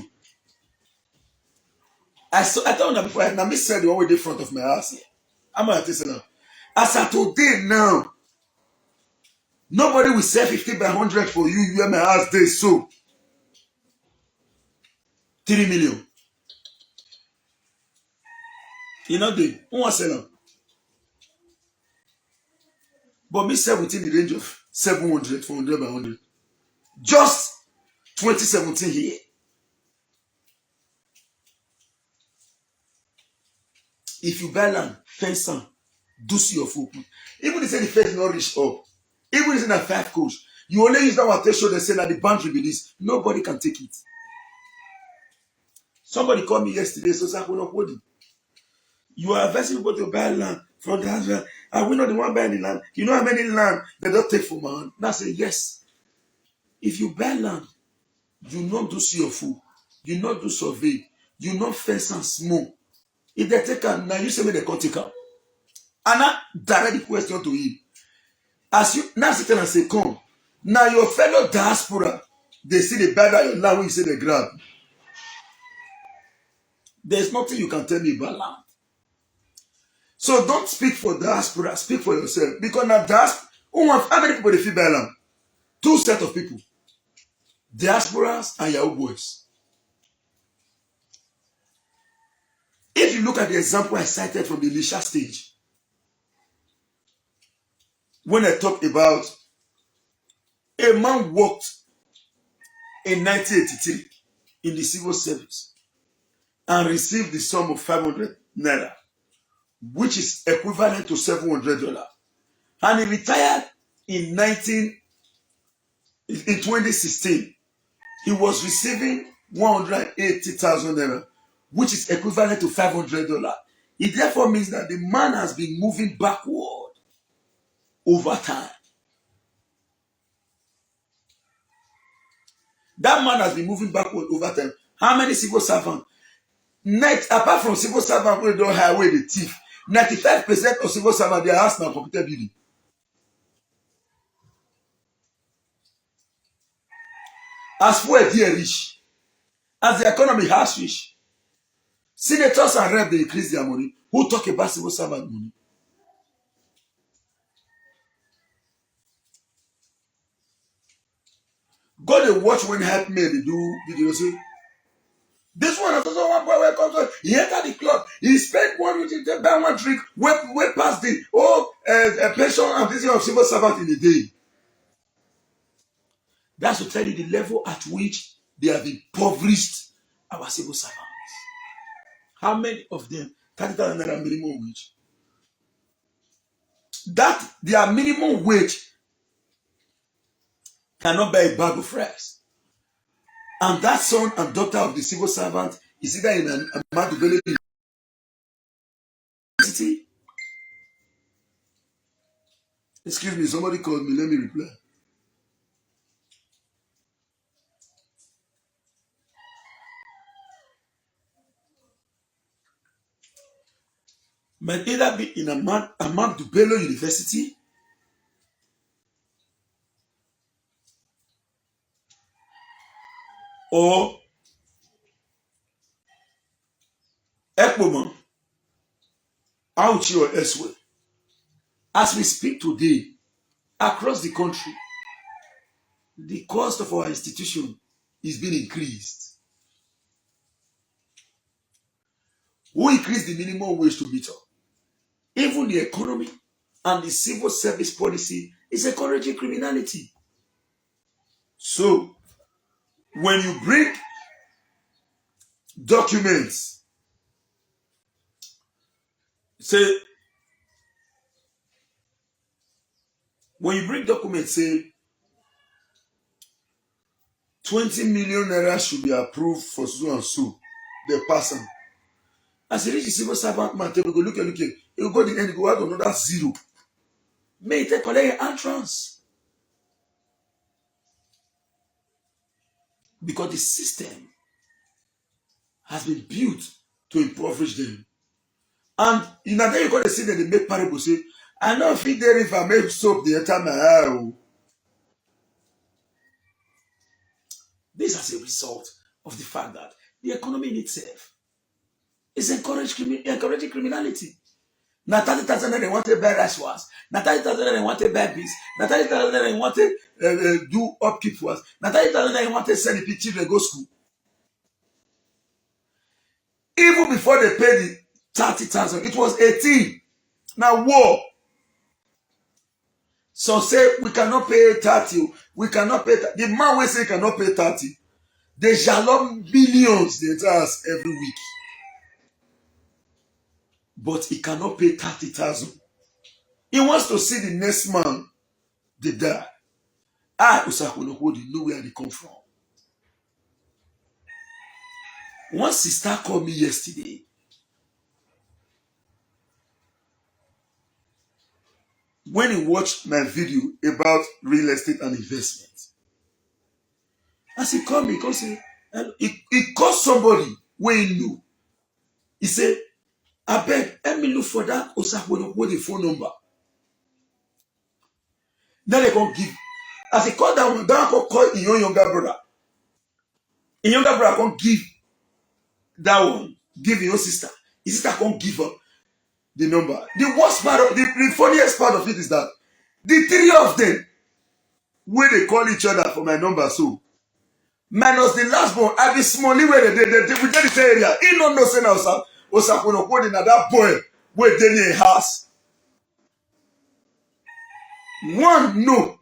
I told you before, I now said the one way in front of my house here. I'm going to tell you now. As of today now, nobody will sell 50 by 100 for you where my house they so. 3 million. You know they who wants sell them? But me sell within the range of 700, 400 by 100. Just 2017 here. If you buy land, fence am, do see your food. Even if the fence not reach up, even if it's in a 5 coach, you only use that one to show them say that the boundary be this. Nobody can take it. Somebody called me yesterday, so you are advising people to buy land from the husband. Are we not the one buying the land? You know how many land they don't take from man? Now say yes. If you buy land, you not do see your food, you not do survey, you not fence and small. If they take am, now you say me they can't take am. And I direct the question to him. As you now sit and say, come. Now your fellow diaspora, they see the buy that your land when you say they grab. There's nothing you can tell me about land. So don't speak for diaspora, speak for yourself. Because now diaspora, how many people they feel buy land? 2 sets of people. Diasporas and Yahoo boys. If you look at the example I cited from the initial stage, when I talked about a man worked in 1983 in the civil service and received the sum of 500 naira, which is equivalent to $700, and he retired in 2016. He was receiving 180,000 naira, which is equivalent to $500. It therefore means that the man has been moving backward over time. That man has been moving backward over time. How many civil servants? Apart from civil servants who don't highway the thief, 95% of civil servants, their house now computer building. As for a dear rich, as the economy has rich, senators and reps, they increase their money. Who talk about civil servant money? Go to watch when help me they do videos. Say, this one is also one boy where comes on. He entered the club. He spent one week to buy one drink. Way past the a pension and this of civil servant in a day. That's to tell you the level at which they have impoverished our civil servants. How many of them 30,000 naira minimum wage? That their minimum wage cannot buy a bag of rice. And that son and daughter of the civil servant is either in an Ahmadu Bello University. Excuse me, somebody called me. Let me reply. Might either be in Ahmadu Bello University or Ekpoma, Auchi, or elsewhere. As we speak today, across the country, the cost of our institution is being increased. Who increased the minimum wage to meet up? Even the economy and the civil service policy is encouraging criminality. So, when you bring documents, say 20 million naira should be approved for so and so, the person. As a rich civil servant man, they will go look, he will go to the end, go out another zero. May it collect your entrance. Because the system has been built to impoverish them. And in that day, you got to see that they make parable say, I know if there if I make soap the entire my eye. This is as a result of the fact that the economy in itself is encouraging criminality. Now 30,000 they want to buy rice was. Now 30,000 they want to buy bees. Now 30,000 they want to do upkeep was. Now 30,000 they want to send the children go school. Even before they paid the 30,000, it was 18. Now war. So say we cannot pay 30. We cannot pay 30. The man will say he cannot pay 30. They shall millions they tell us every week. But he cannot pay 30,000. He wants to see the next man, they die. I Usakunokodi know where they come from. One sister called me yesterday. When he watched my video about real estate and investment. As he called me, he called somebody where he knew. He said, I beg, let me look for that Usakunokodi phone number. Then they can't give. As he called that one, that one call your younger brother. Your younger brother can't give that one. Give your sister. His sister can't give her the number. The worst part of the funniest part of it is that the three of them, where they call each other for my number, so minus the last one, I be smally where they we get the area. He don't know say now, sir. Osakwonokwo na that boy wey dey near house. One no,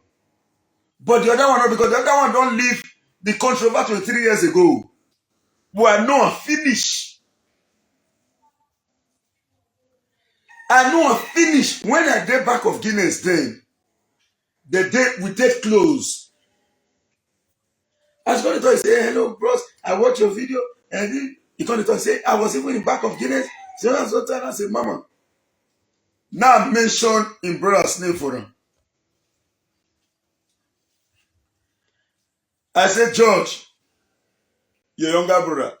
but the other one no, because the other one don't leave the country over 23 years ago. But I know I finish. I know I finish. When I get back of Guinness then, the day we take close. I was going to talk, say, hello, bros. I watch your video. And then he come to talk, say, I was even in back of Guinness. So I said, Mama. Now mention in brother's name for him. I said, George, your younger brother.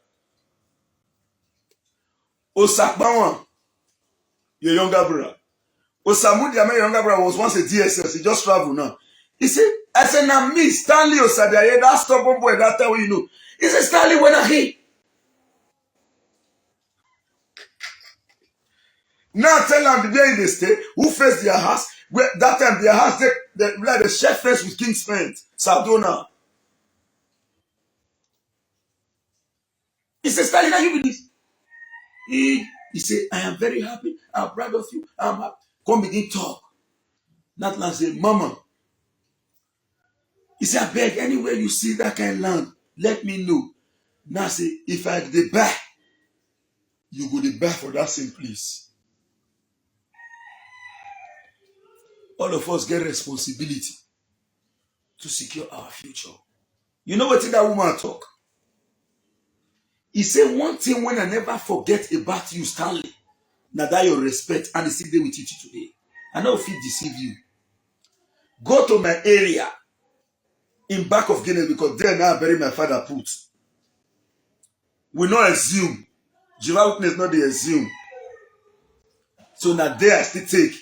Osakbawan, your younger brother. Osamudi, my younger brother, was once a DSS. He just traveled now. He said, I said, now me, Stanley Osabiaye, that stubborn boy, that time you know. He said, Stanley, when I hear. Now tell them the day they stay, who faced their house, where that time their house, like the chef fence with King's Fence, Sardona. He said, Stanley, now you believe. He said, I am very happy. I'm proud of you. I'm happy. Come begin talk. That land said, Mama. He said, I beg, anywhere you see that kind of land, let me know. Now say, if I dey buy, you go dey buy for that same place. All of us get responsibility to secure our future. You know what that woman talk? He said, one thing when I never forget about you, Stanley, now that your respect and it's still there with you today. I know if it deceive you. Go to my area in back of Guinness because there now I bury my father put. We not assume. Jehovah's Witness not they assume. So now there I still take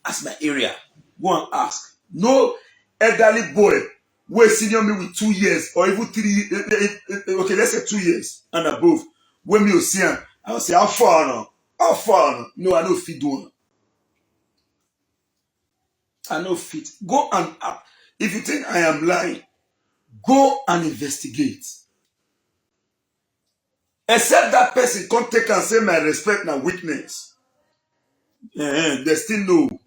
as my area. Go and ask. No elderly boy who is senior me with 2 years or even 3 okay, let's say 2 years and above. When me see him, I will say, how far now? How far now? No, I know fit do one. I know fit. Go and if you think I am lying, go and investigate. Except that person can't take and say my respect and weakness. They still know.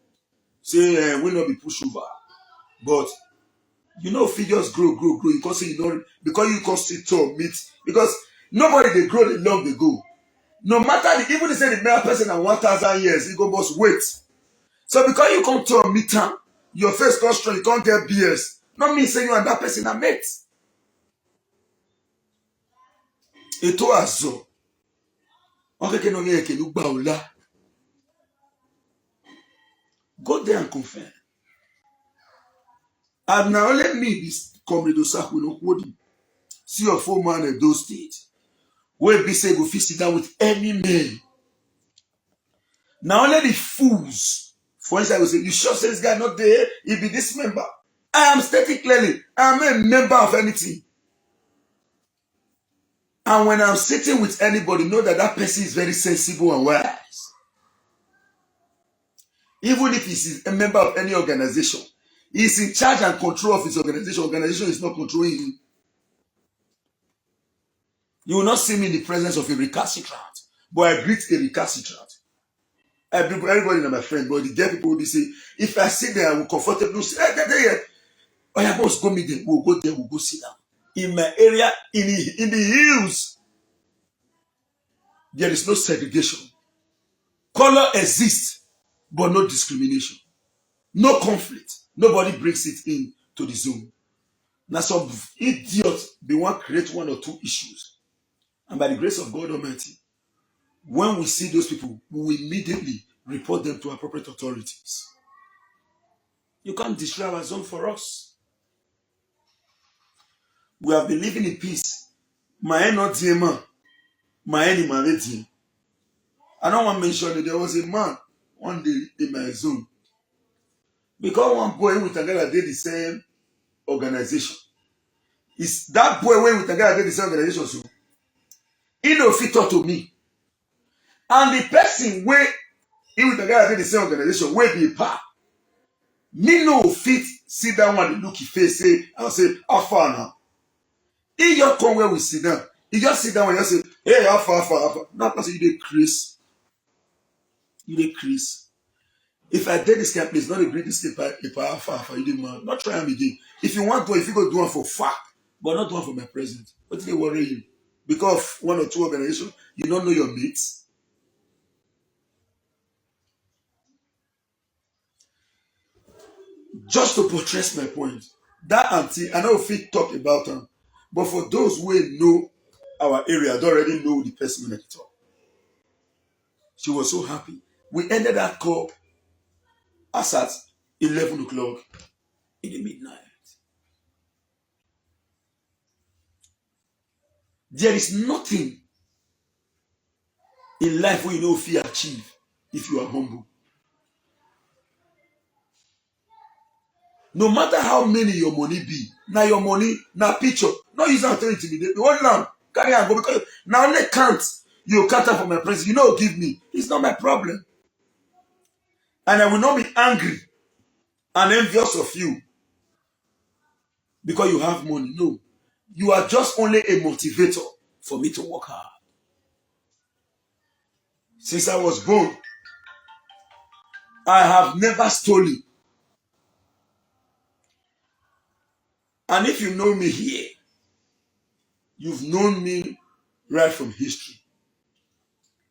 Say will not be pushover. But you know if you just grow. You can't say you don't because you can't sit tall meet because nobody they grow the long they go. No matter even if say the male person at 1,000 years, he go must wait. So because you come to a meet time, your face not strong, you can't get BS. Not me saying you and that person are mates. Eto azo. Okay, no ye ke lugba ola. Go there and confirm. And now let me be comrade Osakwonokwo. See your 4 man in those states. Where be say go fit sit down with any man. Now only the fools. For instance, I will say, you sure say this guy not there? He be this member. I am stating clearly, I am a member of anything. And when I'm sitting with anybody, know that that person is very sensible and wise. Even if he's a member of any organization, he's in charge and control of his organization. Organization is not controlling him. You will not see me in the presence of a recalcitrant, but I greet a recalcitrant. Everybody is my friend, but the dead people will be say, if I sit there, I will comfortably say, hey, oh, yeah, boss, go meet them. We'll go there, we'll go sit down. In my area, in the hills, there is no segregation. Color exists, but no discrimination. No conflict. Nobody brings it in to the zone. Now some idiot, they want to create 1 or 2 issues. And by the grace of God Almighty, when we see those people, we will immediately report them to appropriate authorities. You can't destroy our zone for us. We have been living in peace. My not dear man. My enemy. I don't want to mention that there was a man one day in my zone. Because one boy with a girl did the same organization. Is that boy with a girl did the same organization? So he no fit talk to me. And the person where he with a girl did the same organization where be a pa. Me no fit sit down and look his face say, I'll say, how far now? He just come where we sit down. You just sit down and just say, hey, how far. Not say you dey craze. You dey craze. If I did this kind of place, not agree this how far, you did man. Not try them again. If you want to, if you go do one for far, but not one for my present. What did they worry you? Because of one or two organizations, you don't know your mates. Just to buttress my point, that auntie, I know if we talk about her, but for those who know our area, don't already know the person when I talk. She was so happy. We ended that call as at 11 o'clock in the midnight. There is nothing in life where you know if you achieve if you are humble. No matter how many your money be, now your money, now picture, not use that to intimidate. One lamb, carry and go because now only can't you count for my presence. You know, give me. It's not my problem. And I will not be angry and envious of you because you have money. No. You are just only a motivator for me to work hard. Since I was born, I have never stolen. And if you know me here, you've known me right from history.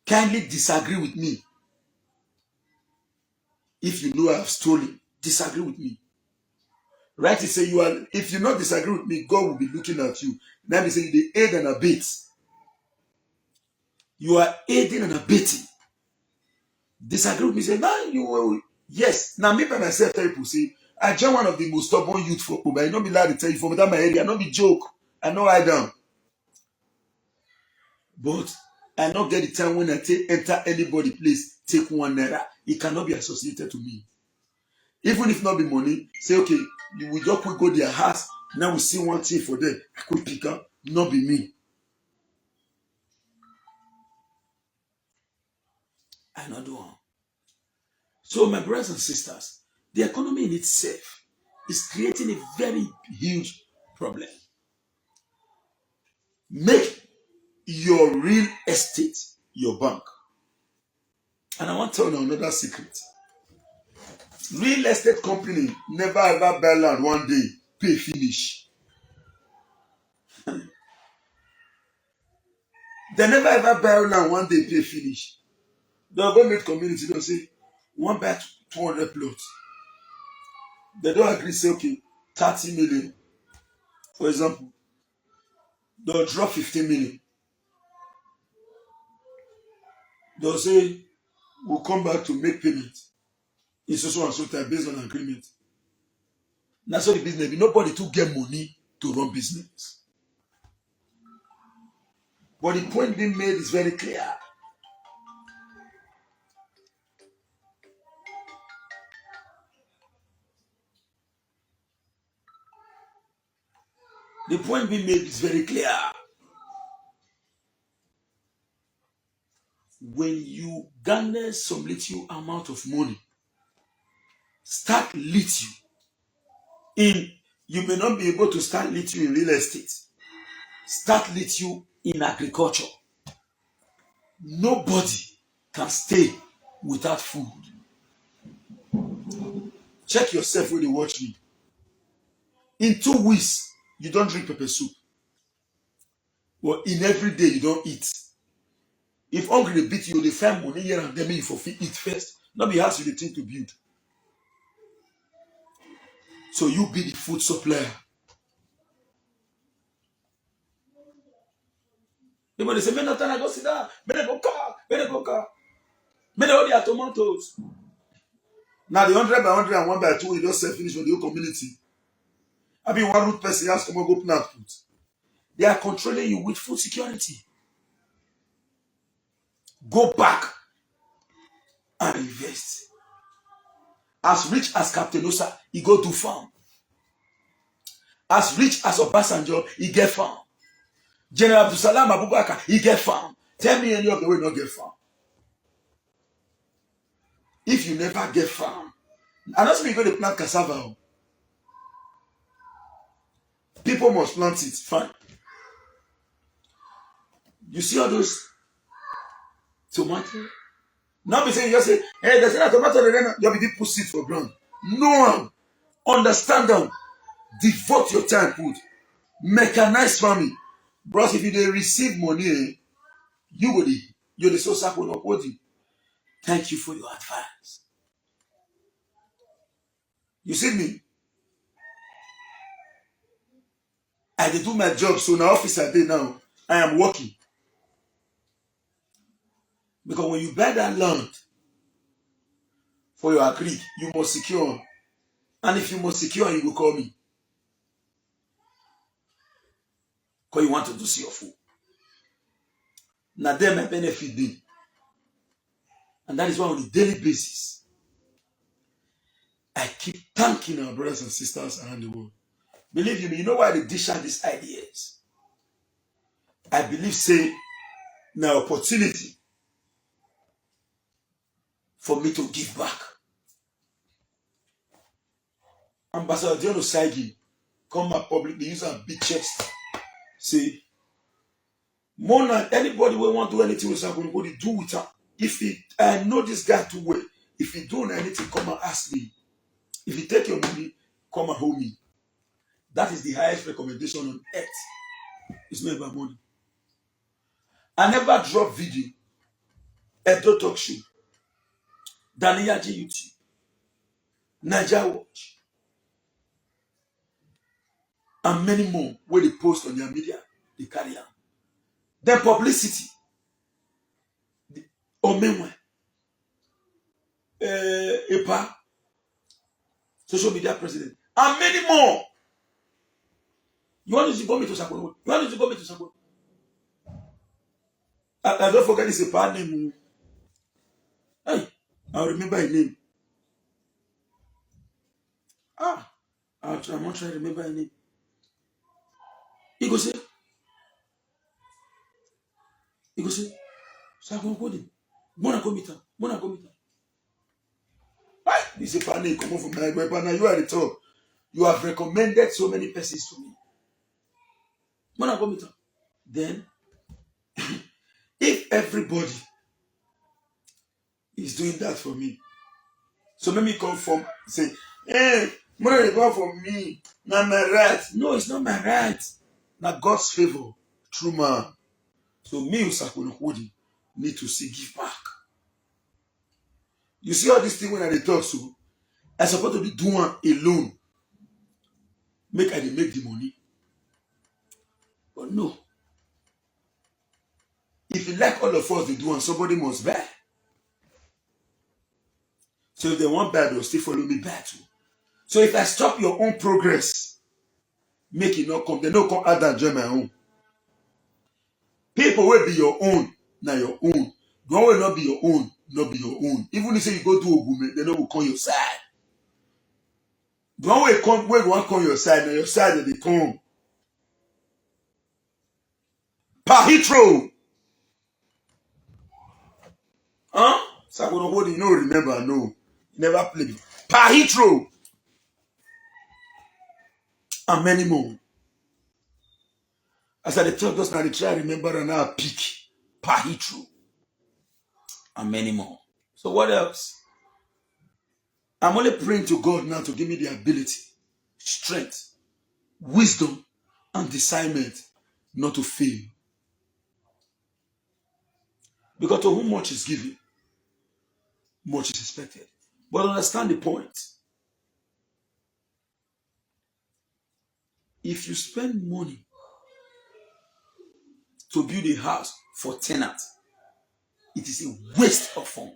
Kindly disagree with me. If you know I have stolen, disagree with me. Right? He say you are. If you not disagree with me, God will be looking at you. Now he say they aid and abet. You are aiding and abetting. Disagree with me. Say now you will. Yes. Now me by myself tell people say I join one of the most stubborn youth for but I not be allowed to tell you from that my area. I not be joke. I know I down. But I not get the time when I enter anybody place take 1 naira. It cannot be associated to me. Even if not be money, say okay, we just quick go their house. Now we see one thing for them. I could pick up, not be me. I not do one. So my brothers and sisters, the economy in itself is creating a very huge problem. Make your real estate your bank. And I want to tell you another secret. Real estate company never ever buy land one day, pay finish. They never ever buy land one day, pay finish. They'll go meet community, they'll say, one buy 200 plots. They don't agree, say, okay, 30 million. For example, they'll drop 15 million. They'll say, we'll come back to make payment. In so and so time based on agreement. That's all the business. Nobody to get money to run business. But the point being made is very clear. The point being made is very clear. When you garner some little amount of money, start little in, you may not be able to start little in real estate. Start little in agriculture. Nobody can stay without food. Check yourself when you watch me. In 2 weeks, you don't drink pepper soup. Or in every day, you don't eat. If hungry beat you, they find money here and then you for eat first. Not be house you the thing to build. So you be the food supplier. Everybody say, "Man, I go sit down. Man, go car. Man, go car. Man, all their tomatoes." Now the 100 by 100 and 1 by 2, you don't sell finish for the whole community. I mean, one root person has come and go plant food. They are controlling you with food security. Go back and invest. As rich as Captain Osa, he go to farm. As rich as Obasanjo, he get farm. General Abdusalam Abubakar, he get farm. Tell me any of the way not get farm. If you never get farm, and also you go to plant cassava. People must plant it, fine. You see all those tomato? Now be saying, you just say, hey, there's a tomato, you'll be put seed for ground. No, understand them. Devote your time, put. Mechanize farming. Bros, if you dey receive money, you're the source of body. Thank you for your advice. You see me? I did do my job, so now office I did now. I am working. Because when you buy that land for your agreed, you must secure. And if you must secure, you will call me. Because you want to do see your food. Now then my benefit them. And that is why on a daily basis, I keep thanking our brothers and sisters around the world. Believe you me, you know why they dish out these ideas? I believe, say, now opportunity for me to give back. Ambassador Dion Osaigi come out publicly, use a big chest. Say, more than anybody will want to do anything with somebody, do with her. I know this guy too well. If he don't anything, come and ask me. If you take your money, come and hold me. That is the highest recommendation on earth. It's not about money. I never drop video. Edo Talk Show. Daniyaji YouTube. Naija Watch. And many more where they post on their media. They carry on. Then publicity. Omenwe. EPA. Social media president. And many more. You want to go me to Sakon? You want to go me to Sakon? I don't forget this EPA name. Hey, I'll remember his name. I'm not trying to remember his name. He go say, Sakon Kodi. Mona go meet her. Right? This EPA name come from my partner. You are the top. You have recommended so many persons to me. Mona go meet her. Then, if everybody is doing that for me, so let me come from say, hey, Mona come for me. Not my right. No, it's not my right. Now God's favor. True man. So me, Sakon Kodi, need to see give back. You see all this thing when I talk so, I supposed to be doing alone. Make I make the money. But no. If you like all of us they do and somebody must buy. So if they want buy, they'll still follow me back too. So if I stop your own progress, make it not come. They don't come add and join my own. People will be your own, now your own. The one will not be your own, not be your own. Even if you go to Ogume, they know will come your side. The one will come, when one come your side, now your side that they come. Pahitro! Huh? Sakonobodi, you know, remember, no. Never played. Pahitro! And many more. As I talk, just now, they try to remember and now pick. Pahitro. And many more. So what else? I'm only praying to God now to give me the ability, strength, wisdom, and discernment not to fail. Because to whom much is given, much is expected. But understand the point. If you spend money to build a house for tenant, it is a waste of funds.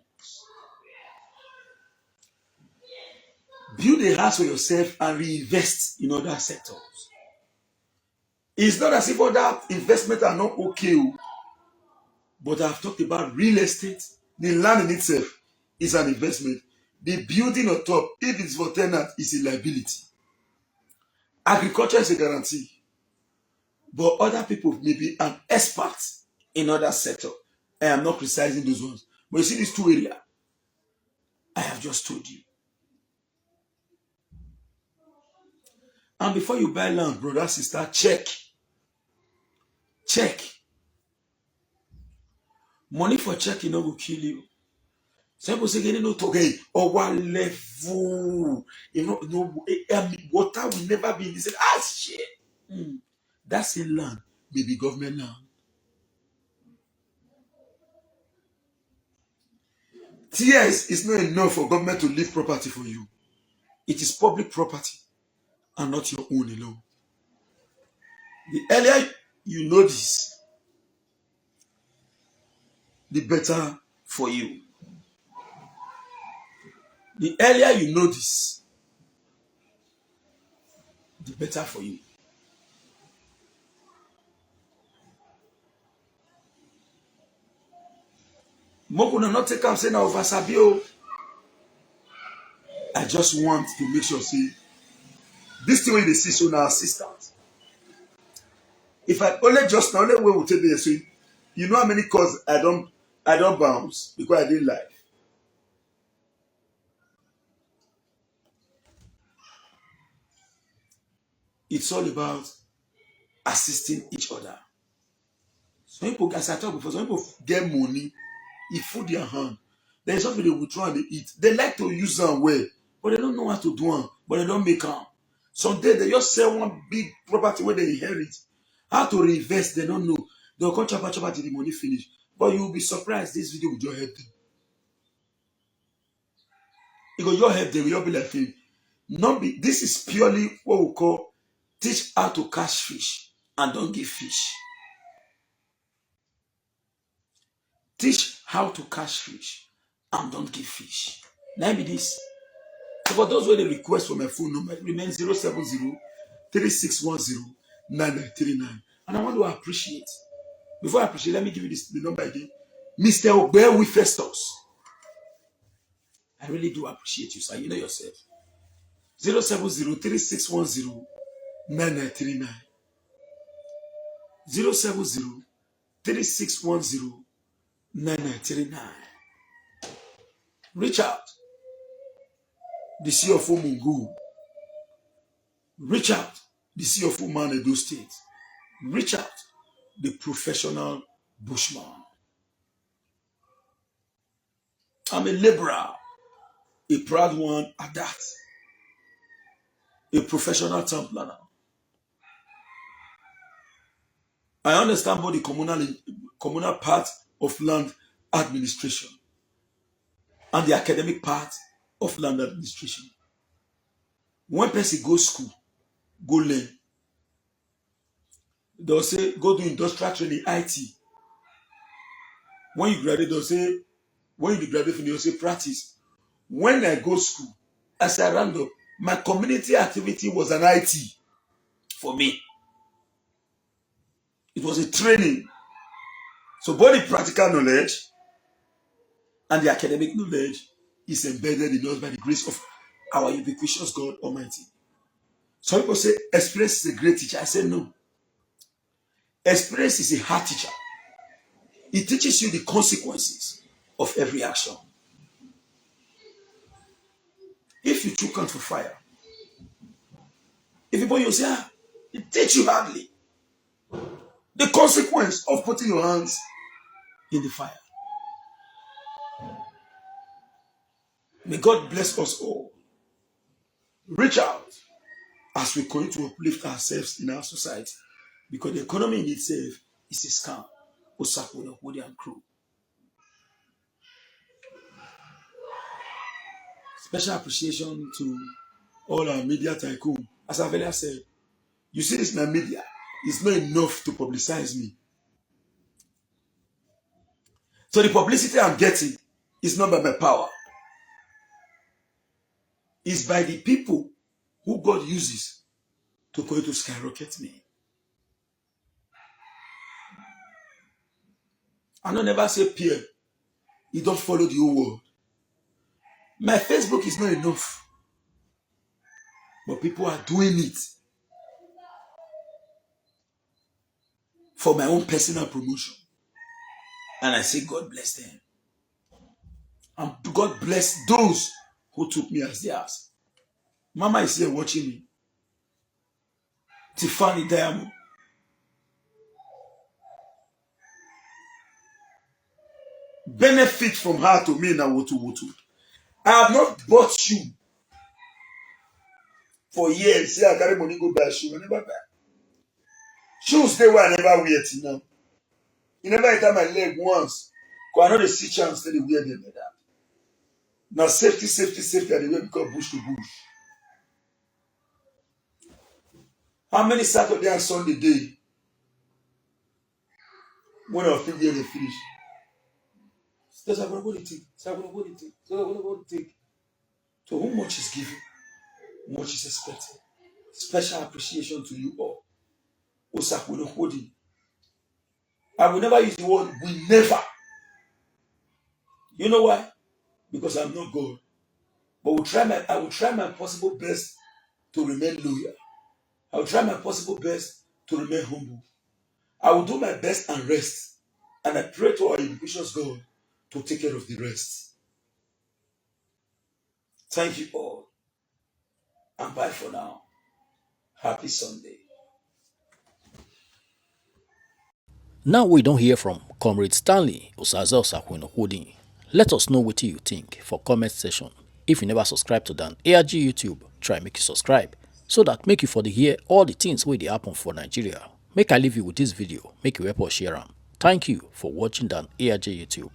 Build a house for yourself and reinvest in other sectors. It's not as if other investments are not okay, but I've talked about real estate. The land in itself is an investment. The building on top, if it's for tenant, is a liability. Agriculture is a guarantee. But other people may be an expert in other sectors. I am not criticizing those ones. But you see these two areas, I have just told you. And before you buy land, brother, sister, check. Money for checking no go kill you. Some people say you know to okay or one level. You know, no water will never be in this. Ah shit. That's a land, maybe government land. TS is not enough for government to leave property for you. It is public property and not your own alone. The earlier you know this, the better for you. The earlier you know this, the better for you. Mokuna not take am say na over Sabio. I just want to make sure say this thing wey dey see so na assistant. If I only just now only way we take the so you know how many calls I don't bounce because I didn't like. It's all about assisting each other. Some people, as I talked before, some people get money, it food their hand. There's something they withdraw and they eat. They like to use them well, but they don't know how to do them, but they don't make them. Someday they just sell one big property where they inherit. How to reinvest, they don't know. They'll come chop till the money finish. But you'll be surprised this video will just help them. Because your help them, you'll be like, this is purely what we call teach how to catch fish and don't give fish. Teach how to catch fish and don't give fish. Now be this. So for those who they request for my phone number, it remains 070-3610-9939. And I want to appreciate. Before I appreciate, let me give you the number again. Mr. Obewi Festus. I really do appreciate you, sir. You know yourself. 070-3610-9939. 070-3610-9939. Reach out. The CFO Mungu. Reach out. The CFO Man Edo State. Reach out. The professional bushman. I'm a liberal. A proud one at that. A professional town planner. I understand both the communal part of land administration and the academic part of land administration. When person go school, go learn. They'll say, go do industrial training, IT. When you graduate, they'll say, when you graduate, they'll say practice. When I go school, as I round up, my community activity was an IT for me. It was a training. So both the practical knowledge and the academic knowledge is embedded in us by the grace of our ubiquitous God Almighty. Some people say experience is a great teacher. I say no. Experience is a hard teacher. It teaches you the consequences of every action. If you took out for fire, if you burn yourself, it teaches you hardly the consequence of putting your hands in the fire. May God bless us all. Reach out as we continue to uplift ourselves in our society, because the economy in itself is a scam. Osako, Woody and crew. Special appreciation to all our media tycoon. As I've earlier said, you see this in the media, it's not enough to publicize me. So the publicity I'm getting is not by my power. It's by the people who God uses to go to skyrocket me. I don't never say Pierre, you don't follow the whole world. My Facebook is not enough. But people are doing it for my own personal promotion. And I say, God bless them. And God bless those who took me as theirs. Mama is here watching me. Tiffany Diamond. benefit from her to me now wotu. I have not bought shoe for years. Say I carry money go buy shoe. I never buy. Shoes they were I never wear till now. You never enter my leg once. Cause I know the see chance that they wear them like that. Now safety, I dey wear because bush to bush. How many Saturday and Sunday day when I feel they finish? That's I'm gonna go to take. So I'm gonna go to take. So I'm gonna go to take. So how much is given? Much is expected. Special appreciation to you all. Osakwinokodi. I will never use the word we never. You know why? Because I'm not God. But I will try my possible best to remain loyal. I will try my possible best to remain humble. I will do my best and rest. And I pray to our gracious God to take care of the rest. Thank you all. And bye for now. Happy Sunday. Now we don't hear from Comrade Stanley Osaze Osakwinokodi. Let us know what you think for comment section. If you never subscribe to Dan ARG YouTube, try make you subscribe so that make you for the hear all the things wey dey happen for Nigeria. Make I leave you with this video, make you help us share am. Thank you for watching Dan ARG YouTube.